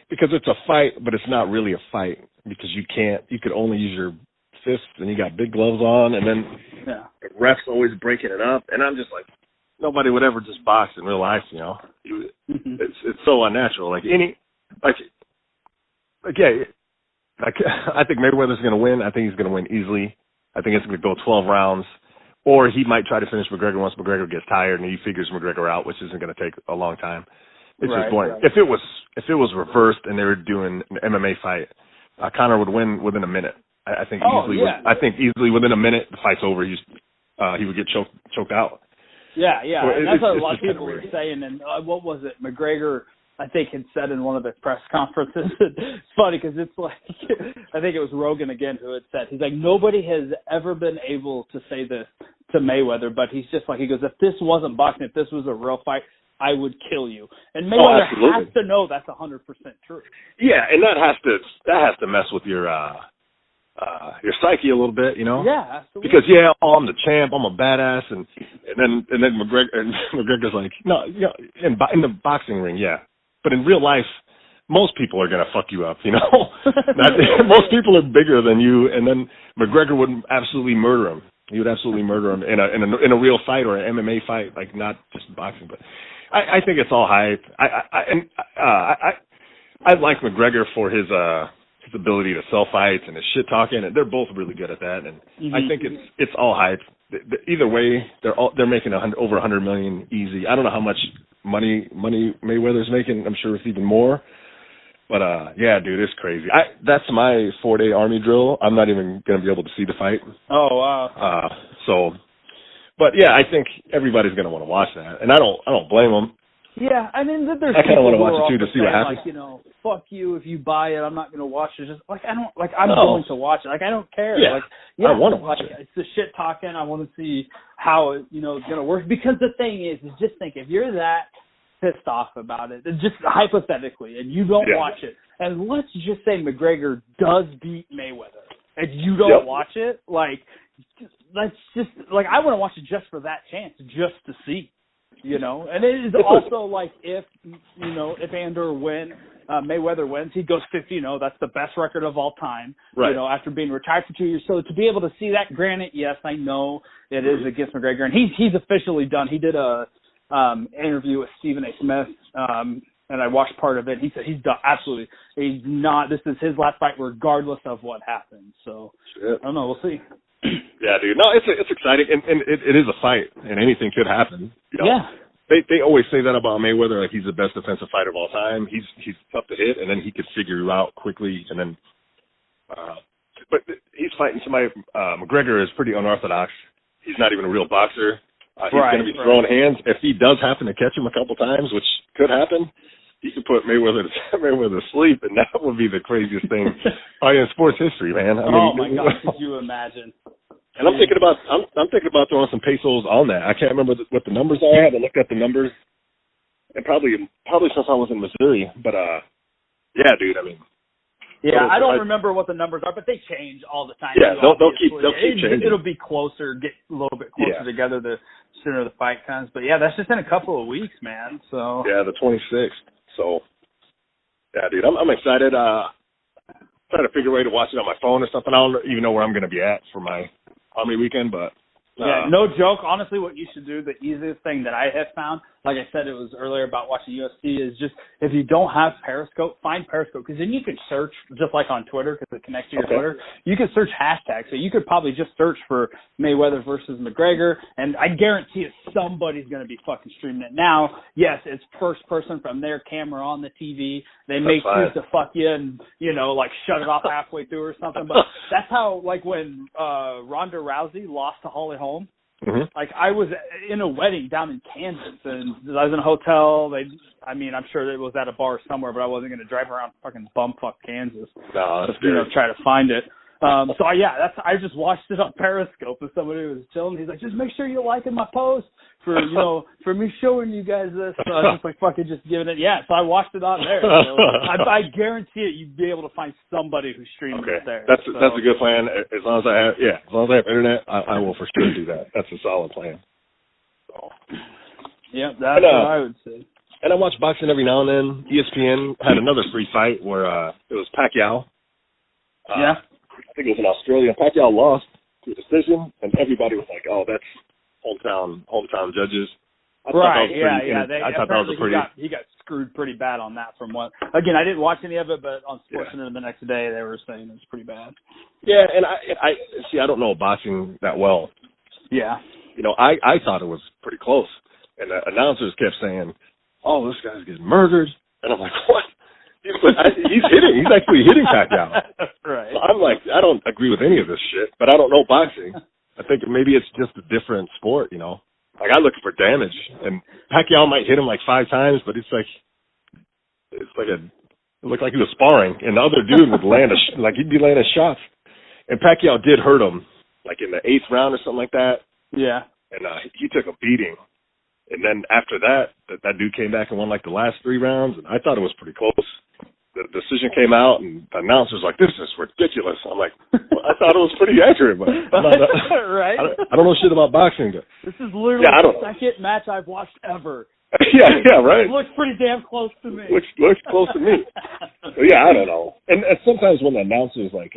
because it's a fight, but it's not really a fight because you could only use your fists and you got big gloves on, and then the ref's always breaking it up, and I'm just like, nobody would ever just box in real life, It's so unnatural. I think Mayweather's going to win. I think he's going to win easily. I think it's going to go 12 rounds, or he might try to finish McGregor once McGregor gets tired and he figures McGregor out, which isn't going to take a long time. It's just boring. Right. If it was reversed and they were doing an MMA fight, Conor would win within a minute. I think easily. I think easily within a minute the fight's over. He would get choked out. Yeah. And that's what a lot of people were saying. And what was it? McGregor, I think, had said in one of his press conferences. It's funny because it's like, I think it was Rogan again who had said, he's like, nobody has ever been able to say this to Mayweather, but he's just like, he goes, if this wasn't boxing, if this was a real fight, I would kill you. And Mayweather has to know that's 100% true. Yeah, and that has to mess with your psyche a little bit, Yeah, absolutely. Because I'm the champ, I'm a badass, and then McGregor's like, no, in the boxing ring, but in real life, most people are gonna fuck you up, Most people are bigger than you, and then McGregor would absolutely murder him. He would absolutely murder him in a real fight or an MMA fight, like not just boxing. But I think it's all hype. I like McGregor for his ability to sell fights and his shit talking, and they're both really good at that. And I think it's all hype. Either way, they're making over $100 million easy. I don't know how much money Mayweather's making. I'm sure it's even more. But yeah, dude, it's crazy. That's my 4-day Army drill. I'm not even gonna be able to see the fight. Oh wow. But yeah, I think everybody's gonna want to watch that, and I don't blame them. Yeah, I mean, there's I kind of want to watch it too to see saying, what happens. Like, you know, fuck you if you buy it. I'm not going to watch it. Just like I'm going to watch it. Like I don't care. Yeah, like yeah, I want to watch it. It's the shit talking. I want to see how it, you know, it's going to work. Because the thing is just think if you're that pissed off about it, just hypothetically, and you don't watch it, and let's just say McGregor does beat Mayweather, and you don't watch it, like that's just like I want to watch it just for that chance, just to see. You know, and it is also like if Mayweather wins, he goes 50-0. That's the best record of all time. Right. You know, after being retired for 2 years. So to be able to see that, granted, yes, I know it is against McGregor, and he's officially done. He did a interview with Stephen A. Smith, and I watched part of it. He said he's done absolutely. He's not. This is his last fight, regardless of what happens. So I don't know. We'll see. Yeah, dude. No, it's exciting, and it is a fight, and anything could happen. You know? Yeah. They always say that about Mayweather, like he's the best defensive fighter of all time. He's tough to hit, and then he could figure you out quickly, and then. But he's fighting somebody. McGregor is pretty unorthodox. He's not even a real boxer. He's going to be throwing hands. If he does happen to catch him a couple times, which could happen, he could put Mayweather to sleep, and that would be the craziest thing in sports history, man. I mean, my God, could you imagine? And I'm thinking about throwing some pesos on that. I can't remember what the numbers are. I haven't looked at the numbers, and probably since I was in Missouri. But yeah, dude. I mean, yeah, I don't remember what the numbers are, but they change all the time. Yeah, they'll keep changing. It'll be closer, get a little bit closer together the sooner the fight comes. But yeah, that's just in a couple of weeks, man. So yeah, the 26th. So yeah, dude, I'm excited. Trying to figure a way to watch it on my phone or something. I don't even know where I'm going to be at for my Army weekend, but yeah, no joke. Honestly, what you should do, the easiest thing that I have found, like I said, it was earlier about watching UFC, is just if you don't have Periscope, find Periscope, because then you can search just like on Twitter because it connects to your Twitter. You can search hashtags, so you could probably just search for Mayweather versus McGregor, and I guarantee somebody's going to be fucking streaming it. Now, yes, it's first person from their camera on the TV. They may choose to fuck you and like shut it off halfway through or something, but that's how like when Ronda Rousey lost to Holly Holm. Mm-hmm. Like I was in a wedding down in Kansas, and I was in a hotel. I'm sure it was at a bar somewhere, but I wasn't going to drive around fucking bumfuck Kansas. No, that's good. Try to find it. I just watched it on Periscope, and somebody was chilling. He's like, just make sure you're liking my post for for me showing you guys this. So I was just like fucking just giving it. Yeah, so I watched it on there. So I guarantee it, you'd be able to find somebody who's streaming it there. That's a good plan. As long as I have internet, I will for sure do that. That's a solid plan. So. Yeah, that's what I would say. And I watch boxing every now and then. ESPN had another free fight where it was Pacquiao. I think it was in Australia. Pacquiao lost to a decision, and everybody was like, "Oh, that's hometown judges." I thought that was pretty. He got screwed pretty bad on that. From what again, I didn't watch any of it, but on SportsCenter the next day they were saying it was pretty bad. Yeah, and I see. I don't know boxing that well. Yeah. I thought it was pretty close, and the announcers kept saying, "Oh, this guy's getting murdered," and I'm like, "What?" He's hitting. He's actually hitting Pacquiao. Right. So I'm like, I don't agree with any of this shit, but I don't know boxing. I think maybe it's just a different sport, Like I look for damage, and Pacquiao might hit him like 5 times, but it looked like he was sparring, and the other dude would land he'd be landing shots, and Pacquiao did hurt him, like in the 8th round or something like that. Yeah. And he took a beating. And then after that dude came back and won like the last 3 rounds, and I thought it was pretty close. The decision came out, and the announcer's like, "This is ridiculous." I'm like, well, I thought it was pretty accurate, but right? I don't know shit about boxing. But this is literally the second match I've watched ever. yeah, right. It looks pretty damn close to me. Looks close to me. So, yeah, I don't know. And sometimes when the announcer's like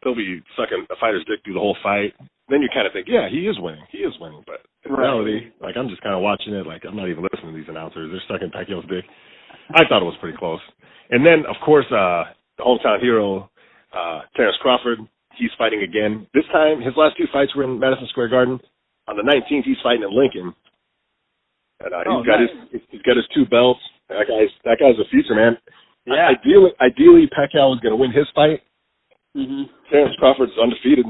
they'll be sucking a fighter's dick through the whole fight. Then you kind of think, yeah, he is winning. But in reality, like, I'm just kind of watching it. Like, I'm not even listening to these announcers. They're sucking Pacquiao's dick. I thought it was pretty close. And then, of course, the hometown hero, Terrence Crawford, he's fighting again. This time, his last 2 fights were in Madison Square Garden. On the 19th, he's fighting in Lincoln. And he's got his 2 belts. That guy's a future, man. Yeah. Ideally, Pacquiao was going to win his fight. Mm-hmm. Terrence Crawford's undefeated.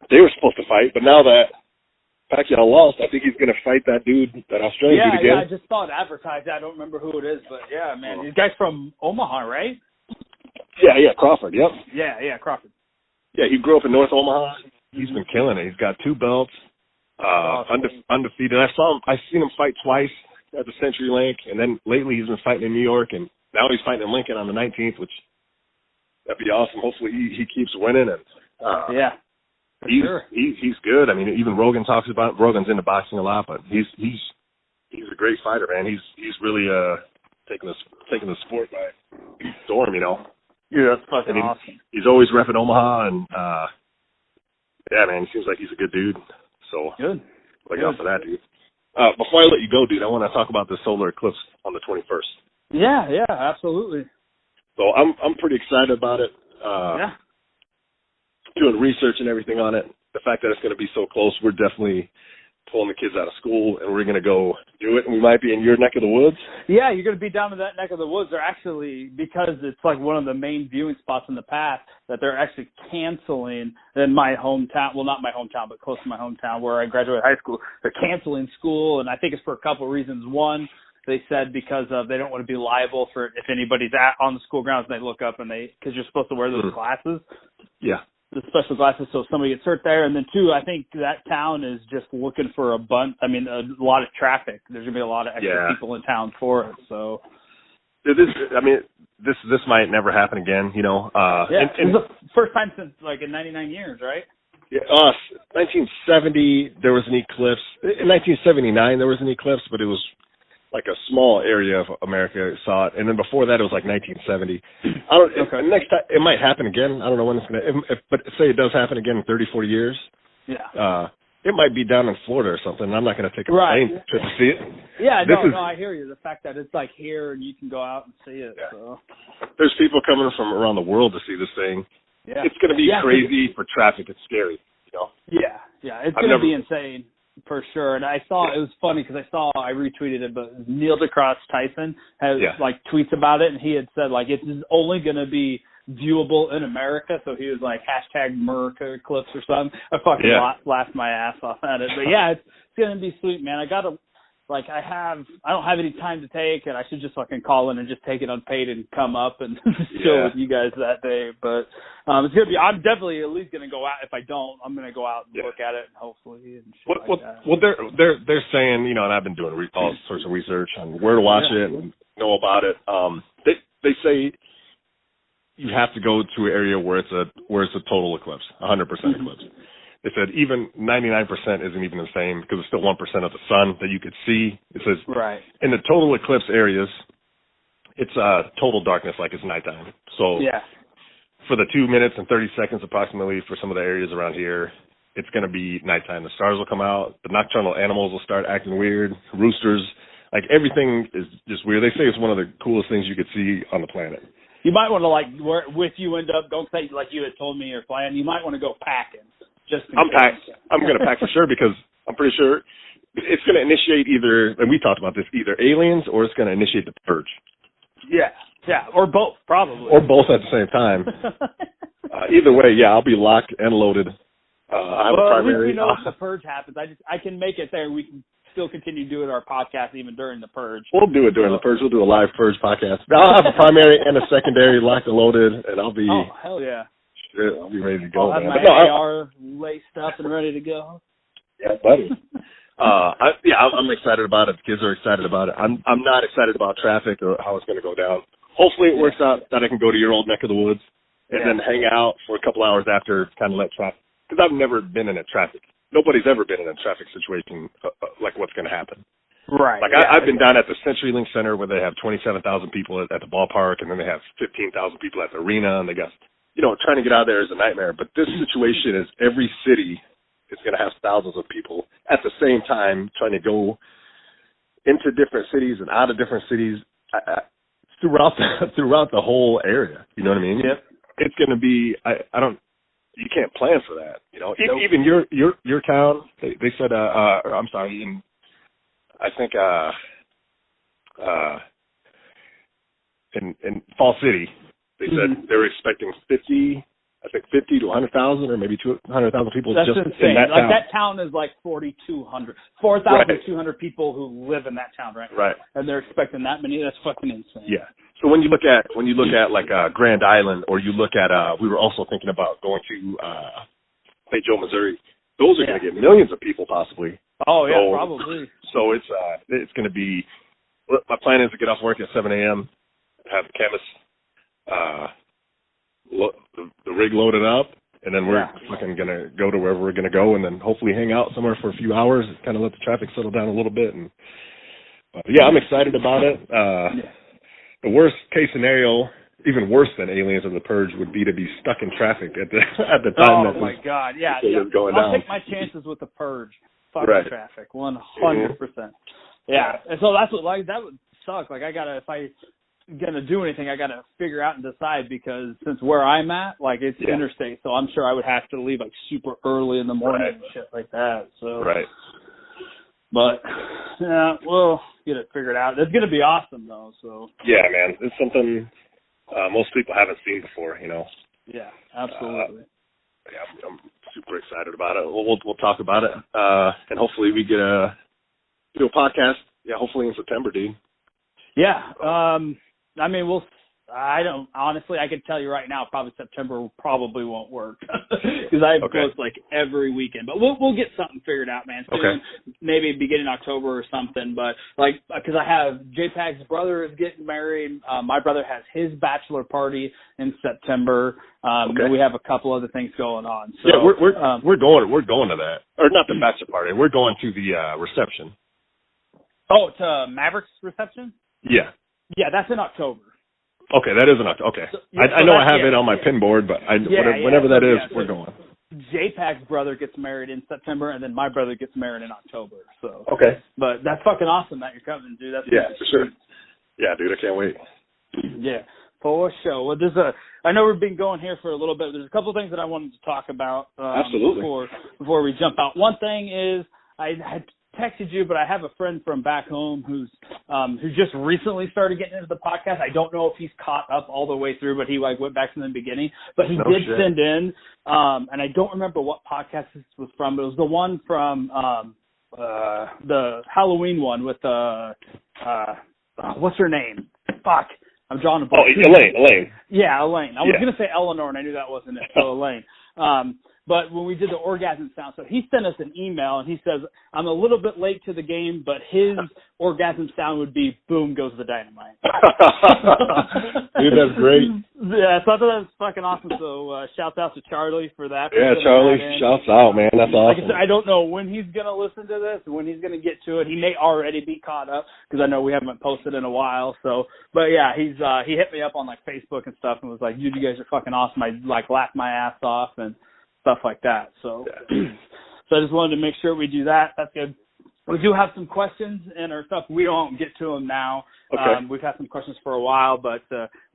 They were supposed to fight, but now that Pacquiao lost, I think he's going to fight that dude, that Australian dude again. Yeah, I just saw it advertised. I don't remember who it is, but yeah, man. This guy's from Omaha, right? Yeah, Crawford, yep. Yeah, Crawford. Yeah, he grew up in North Omaha. He's been killing it. He's got 2 belts, undefeated. I've seen him fight twice at the CenturyLink, and then lately he's been fighting in New York, and now he's fighting in Lincoln on the 19th, which that'd be awesome. Hopefully he keeps winning. And he's good. I mean, even Rogan talks about it. Rogan's into boxing a lot, but he's a great fighter, man. He's really taking the sport by storm, you know. Yeah, that's fucking awesome. He's always repping Omaha, and yeah, man, he seems like he's a good dude. So good. Look out for that, dude. Before I let you go, dude, I want to talk about the solar eclipse on the 21st. Yeah, absolutely. So I'm pretty excited about it. Doing research and everything on it. The fact that it's going to be so close, we're definitely pulling the kids out of school, and we're going to go do it. And we might be in your neck of the woods. Yeah, you're going to be down in that neck of the woods. They're actually, because it's like one of the main viewing spots in the past, that they're actually canceling in my hometown. Well, not my hometown, but close to my hometown where I graduated high school. They're canceling school, and I think it's for a couple of reasons. One, they said because they don't want to be liable for if anybody's on the school grounds and they look up and because you're supposed to wear those glasses. Yeah. The special glasses, so if somebody gets hurt there. And then 2, I think that town is just looking for a lot of traffic. There's going to be a lot of extra people in town for it. So this might never happen again, you know. It's the first time since like in 99 years, right? Yeah, 1970 there was an eclipse. In 1979 there was an eclipse, but it was like a small area of America saw it, and then before that it was like 1970. Next time it might happen again. I don't know when it's gonna. But say it does happen again in 30, 40 years. Yeah. It might be down in Florida or something. I'm not going to take a plane trip to see it. Yeah, no, I hear you. The fact that it's like here and you can go out and see it. Yeah. So. There's people coming from around the world to see this thing. Yeah. It's going to be crazy for traffic. It's scary, you know. Yeah, it's going to be insane. For sure. And I saw, it was funny because I retweeted it, but Neil deGrasse Tyson has like tweets about it, and he had said like it's only going to be viewable in America. So he was like #America Eclipse or something. I fucking laughed my ass off at it. But yeah, it's going to be sweet, man. I don't have any time to take it. I should just fucking call in and just take it unpaid and come up and chill with you guys that day. But it's gonna be. I'm definitely at least gonna go out. If I don't, I'm gonna go out and look at it and hopefully. And well, they're saying, you know, and I've been doing all sorts of research on where to watch it and know about it. They say you have to go to an area where it's a total eclipse, 100% eclipse. They said even 99% isn't even the same because it's still 1% of the sun that you could see. It says in the total eclipse areas, it's total darkness, like it's nighttime. So for the 2 minutes and 30 seconds approximately for some of the areas around here, it's going to be nighttime. The stars will come out. The nocturnal animals will start acting weird. Roosters, like everything is just weird. They say it's one of the coolest things you could see on the planet. You might want to with you end up, don't say like you had told me your plan. You might want to go packing. I'm going to pack for sure because I'm pretty sure it's going to initiate either, and we talked about this, either aliens or it's going to initiate the purge. Yeah, or both, probably. Or both at the same time. Either way, I'll be locked and loaded. I have a primary. At least we know if the purge happens. I can make it there. We can still continue doing our podcast even during the purge. We'll do it during the purge. We'll do a live purge podcast. I'll have a primary and a secondary locked and loaded, and I'll be. Oh, hell yeah. I'll be ready to go. I'll have my AR laced up and ready to go. Yeah, buddy. I'm excited about it. The kids are excited about it. I'm not excited about traffic or how it's going to go down. Hopefully it works out that I can go to your old neck of the woods and then hang out for a couple hours after, kind of let traffic. Because I've never been in a traffic. Nobody's ever been in a traffic situation like what's going to happen. Right. Like I've been down at the CenturyLink Center where they have 27,000 people at the ballpark, and then they have 15,000 people at the arena, and they got trying to get out of there is a nightmare. But this situation is every city is going to have thousands of people at the same time trying to go into different cities and out of different cities throughout the whole area. You know what I mean? Yep. It's going to be. You can't plan for that. Even your town. They said. I'm sorry. I think in Fall City, they said they were expecting 50 to 100,000 or maybe 200,000 people. That's just insane. in that town. That town is like 4,200 people who live in that town, right? Right. And they're expecting that many. That's fucking insane. Yeah. So when you look at like Grand Island, or you look at we were also thinking about going to St. Joe, Missouri. Those are going to get millions of people possibly. Oh yeah, probably. So it's going to be. My plan is to get off work at 7 a.m. Have the chemist the rig loaded up, and then we're fucking going to go to wherever we're going to go, and then hopefully hang out somewhere for a few hours, kind of let the traffic settle down a little bit. And I'm excited about it. The worst case scenario, even worse than Aliens of the Purge, would be to be stuck in traffic at the time. Oh my God, yeah. Going I'll down. take my chances with the Purge. Fuck traffic, 100%. Yeah, and so that's what that would suck. Like if I gonna do anything, I gotta figure out and decide, because since where I'm at, like it's interstate, so I'm sure I would have to leave like super early in the morning and shit like that. So but we'll get it figured out. It's gonna be awesome though. So man, it's something most people haven't seen before. Yeah, absolutely. I'm super excited about it. We'll talk about it, and hopefully we get a podcast. Yeah, hopefully in September, dude. Yeah. I mean, I can tell you right now, probably September probably won't work because I post like every weekend, but we'll get something figured out, man. Soon, maybe beginning October or something, but like, cause I have JPEG's brother is getting married. My brother has his bachelor party in September. And we have a couple other things going on. So we're going to that, or not the bachelor party. We're going to the reception. Oh, to Maverick's reception? Yeah. Yeah, that's in October. Okay, that is in October. Okay. So, I know I have it on my pin board, but whenever that is, we're going. JPEG's brother gets married in September, and then my brother gets married in October. So but that's fucking awesome that you're coming, dude. That's for sure. Yeah, dude, I can't wait. Yeah, for sure. Well, I know we've been going here for a little bit. There's a couple of things that I wanted to talk about. Absolutely. Before we jump out. One thing is I had texted you, but I have a friend from back home who just recently started getting into the podcast. I don't know if he's caught up all the way through, but he went back from the beginning. But he send in, and I don't remember what podcast this was from, but it was the one from the Halloween one with what's her name? Fuck. I'm drawing a blank. Oh, Elaine. Yeah, Elaine. I was going to say Eleanor, and I knew that wasn't it. So Elaine. But when we did the orgasm sound, so he sent us an email, and he says, I'm a little bit late to the game, but his orgasm sound would be, boom, goes the dynamite. Dude, that's great. Yeah, so I thought that was fucking awesome. So shouts out to Charlie for that. Yeah, Charlie, shouts out, man. That's awesome. Like I said, I don't know when he's going to listen to this, when he's going to get to it. He may already be caught up, because I know we haven't posted in a while. So, but yeah, he hit me up on like Facebook and stuff and was like, dude, you guys are fucking awesome. I like laughed my ass off and stuff like that. So, so I just wanted to make sure we do that. That's good. We do have some questions in our stuff. We won't get to them now. Okay. We've had some questions for a while, but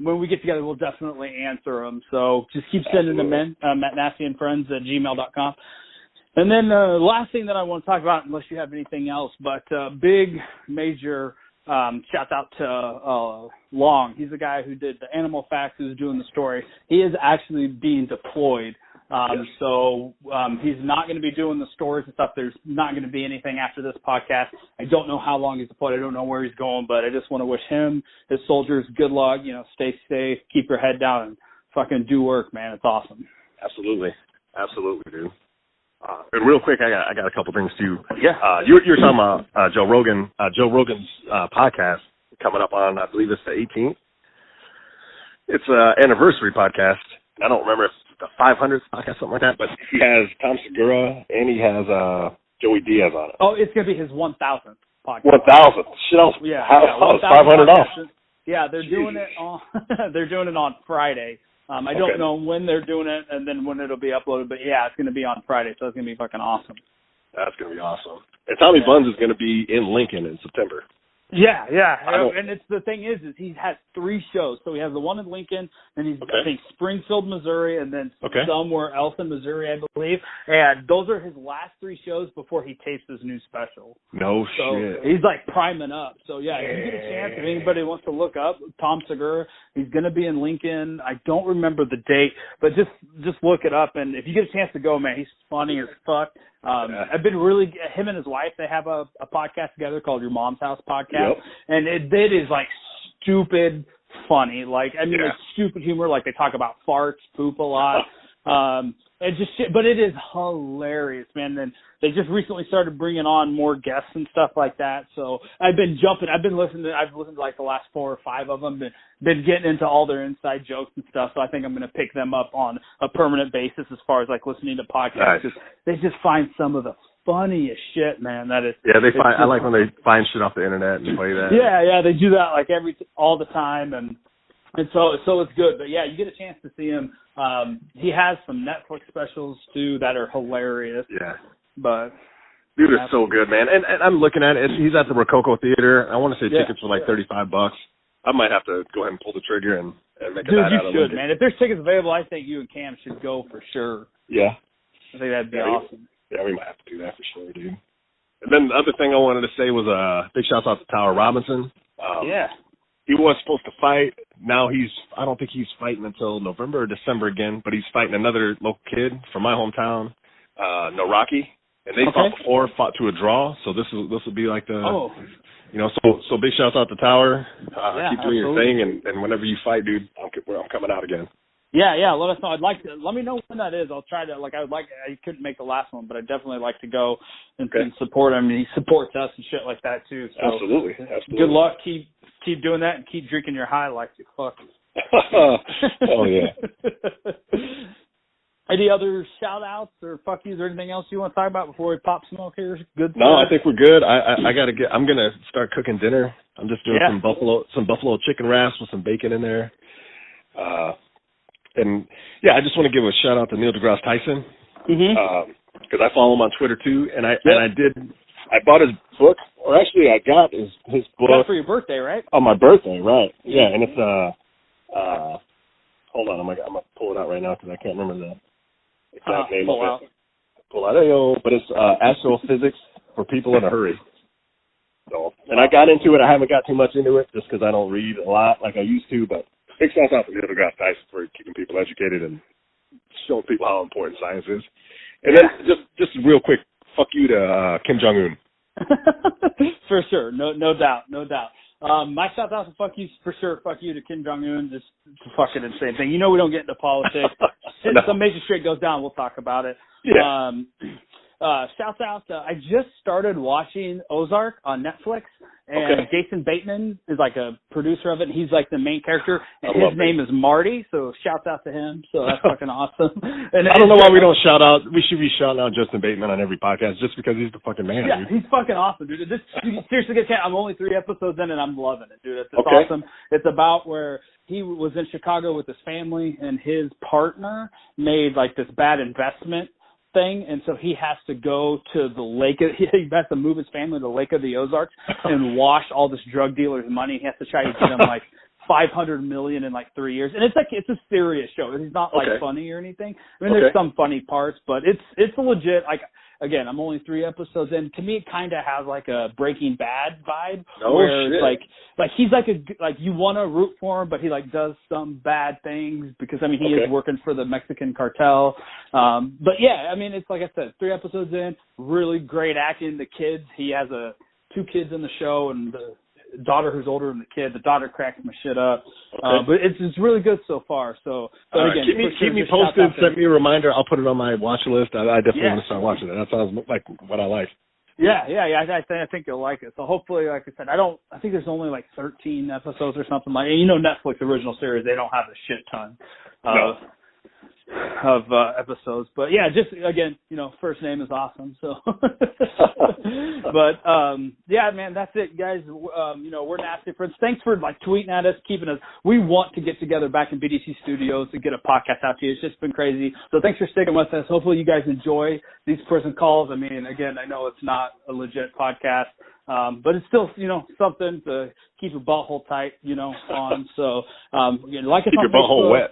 when we get together, we'll definitely answer them. So just keep sending them in at nastyandfriends@gmail.com. And then the last thing that I want to talk about, unless you have anything else, but big, major shout out to Long. He's the guy who did the Animal Facts, who's doing the story. He is actually being deployed. So he's not going to be doing the stories and stuff. There's not going to be anything after this podcast. I don't know how long he's deployed. I don't know where he's going, but I just want to wish him, his soldiers, good luck. Stay safe, keep your head down, and fucking do work, man. It's awesome. Absolutely, dude. And real quick, I got a couple things too. Yeah. You were talking about Joe Rogan. Joe Rogan's podcast coming up on, I believe it's the 18th. It's an anniversary podcast. I don't remember if the 500th podcast, something like that, but he has Tom Segura and he has Joey Diaz on it. Oh, it's going to be his 1,000th podcast. 1,000? Shit, I was 500 off. Yeah, they're doing it on they're doing it on Friday. I don't know when they're doing it and then when it'll be uploaded, but yeah, it's going to be on Friday, so it's going to be fucking awesome. That's going to be awesome. And Tommy Buns is going to be in Lincoln in September. Yeah. And it's the thing is he has 3 shows. So he has the one in Lincoln, and he's I think Springfield, Missouri, and then somewhere else in Missouri, I believe. And those are his last 3 shows before he tapes his new special. No shit. He's like priming up. So yeah, if you get a chance, if anybody wants to look up Tom Segura, he's going to be in Lincoln. I don't remember the date, but just look it up. And if you get a chance to go, man, he's funny as fuck. I've been really, him and his wife, they have a podcast together called Your Mom's House Podcast. And it is like stupid funny. Like, I mean, it's stupid humor. Like they talk about farts, poop a lot. And just shit, but it is hilarious, man. And they just recently started bringing on more guests and stuff like that. So I've been listening to like the last 4 or 5 of them, been getting into all their inside jokes and stuff. So I think I'm going to pick them up on a permanent basis as far as like listening to podcasts. Nice. They just find some of the funniest shit, man. That is. Yeah, I like when they find shit off the internet and play that. Yeah, they do that like all the time, and so it's good. But yeah, you get a chance to see him. He has some Netflix specials too that are hilarious. Yeah. But dude is so good, man. And I'm looking at it. He's at the Rococo Theater. I want to say tickets for like $35. I might have to go ahead and pull the trigger and make a night out of it. Dude, you should, man. If there's tickets available, I think you and Cam should go for sure. Yeah. I think that'd be awesome. Yeah, we might have to do that for sure, dude. And then the other thing I wanted to say was big shout out to Tyler Robinson. He was supposed to fight. Now I don't think he's fighting until November or December again, but he's fighting another local kid from my hometown, Noraki. And they fought to a draw, so this will be like so big shout out to Tower. Keep doing your thing, and whenever you fight, dude, I'm coming out again. Yeah, let us know. Let me know when that is. I'll try to, I couldn't make the last one, but I'd definitely like to go and support him. He supports us and shit like that too. So Absolutely. Good luck. Keep doing that and keep drinking your high like you fuck. Oh yeah. Any other shout outs or fuck yous or anything else you want to talk about before we pop smoke here? Good. No, I think we're good. I'm gonna start cooking dinner. I'm just doing some buffalo chicken wraps with some bacon in there. And I just want to give a shout out to Neil deGrasse Tyson because I follow him on Twitter too. And I bought his book, or actually I got his book. That's for your birthday, right? Oh, my birthday, right? Yeah, and it's hold on, I'm gonna pull it out right now because I can't remember the exact name of it. Pull out, but it's Astrophysics for People in a Hurry. So, and I got into it. I haven't got too much into it just because I don't read a lot like I used to, but. Big shout out to Neil deGrasse Tyson for keeping people educated and showing people how important science is. And then just real quick, fuck you to Kim Jong-un. For sure, no doubt. My shout out to fuck you to Kim Jong-un. Just fucking insane thing. You know we don't get into politics. If some major shit goes down, we'll talk about it. Yeah. Shouts out. I just started watching Ozark on Netflix, and Jason Bateman is like a producer of it, and he's like the main character, and his name is Marty, so shouts out to him. So that's fucking awesome. And I don't know why we don't shout out. We should be shouting out Justin Bateman on every podcast just because he's the fucking man. Yeah, dude. He's fucking awesome, dude. Seriously, I'm only 3 episodes in, and I'm loving it, dude. It's awesome. It's about where he was in Chicago with his family, and his partner made like this bad investment thing, and so he has to go to the lake. He has to move his family to the Lake of the Ozarks and wash all this drug dealer's money. He has to try to get him like $500 million in like 3 years, and it's a serious show. It's not like funny or anything. I mean, there's some funny parts, but it's a legit. Like again, I'm only 3 episodes in. To me, it kind of has like a Breaking Bad vibe, where it's like he's like you want to root for him, but he like does some bad things because I mean he is working for the Mexican cartel. But yeah, I mean it's like I said, 3 episodes in, really great acting. The kids, he has 2 kids in the show, and the daughter who's older than the kid. The daughter cracks my shit up. But it's really good so far. So again, keep me posted. Send me a reminder. I'll put it on my watch list. I definitely want to start watching it. That sounds like what I like. Yeah. I think you'll like it. So hopefully, like I said, I think there's only like 13 episodes or something like. And Netflix original series, they don't have a shit ton. No. of episodes. But yeah, just again, first name is awesome. So, but yeah, man, that's it, guys. We're Nasty Friends. Thanks for tweeting at us, keeping us. We want to get together back in BDC Studios to get a podcast out to you. It's just been crazy. So thanks for sticking with us. Hopefully you guys enjoy these prison calls. I mean, again, I know it's not a legit podcast. But it's still, something to keep your butthole tight, on. So, like us keep on your butthole wet.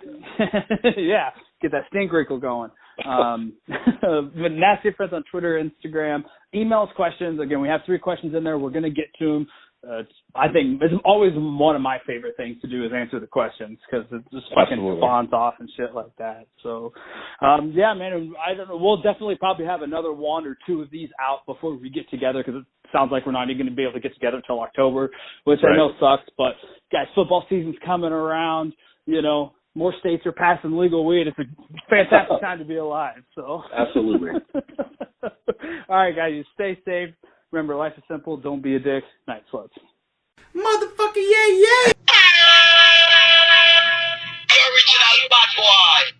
Yeah, get that stink wrinkle going. But Nasty Friends on Twitter, Instagram. Email us questions. Again, we have 3 questions in there. We're going to get to them. I think it's always one of my favorite things to do is answer the questions because it just fucking spawns off and shit like that. So, yeah, man, I don't know. We'll definitely probably have another 1 or 2 of these out before we get together because it sounds like we're not even going to be able to get together until October, which I know sucks. But, guys, football season's coming around. More states are passing legal weed. It's a fantastic time to be alive. So absolutely. All right, guys, you stay safe. Remember, life is simple. Don't be a dick. Night sluts. Motherfucker, yeah, yeah. The original bad boy.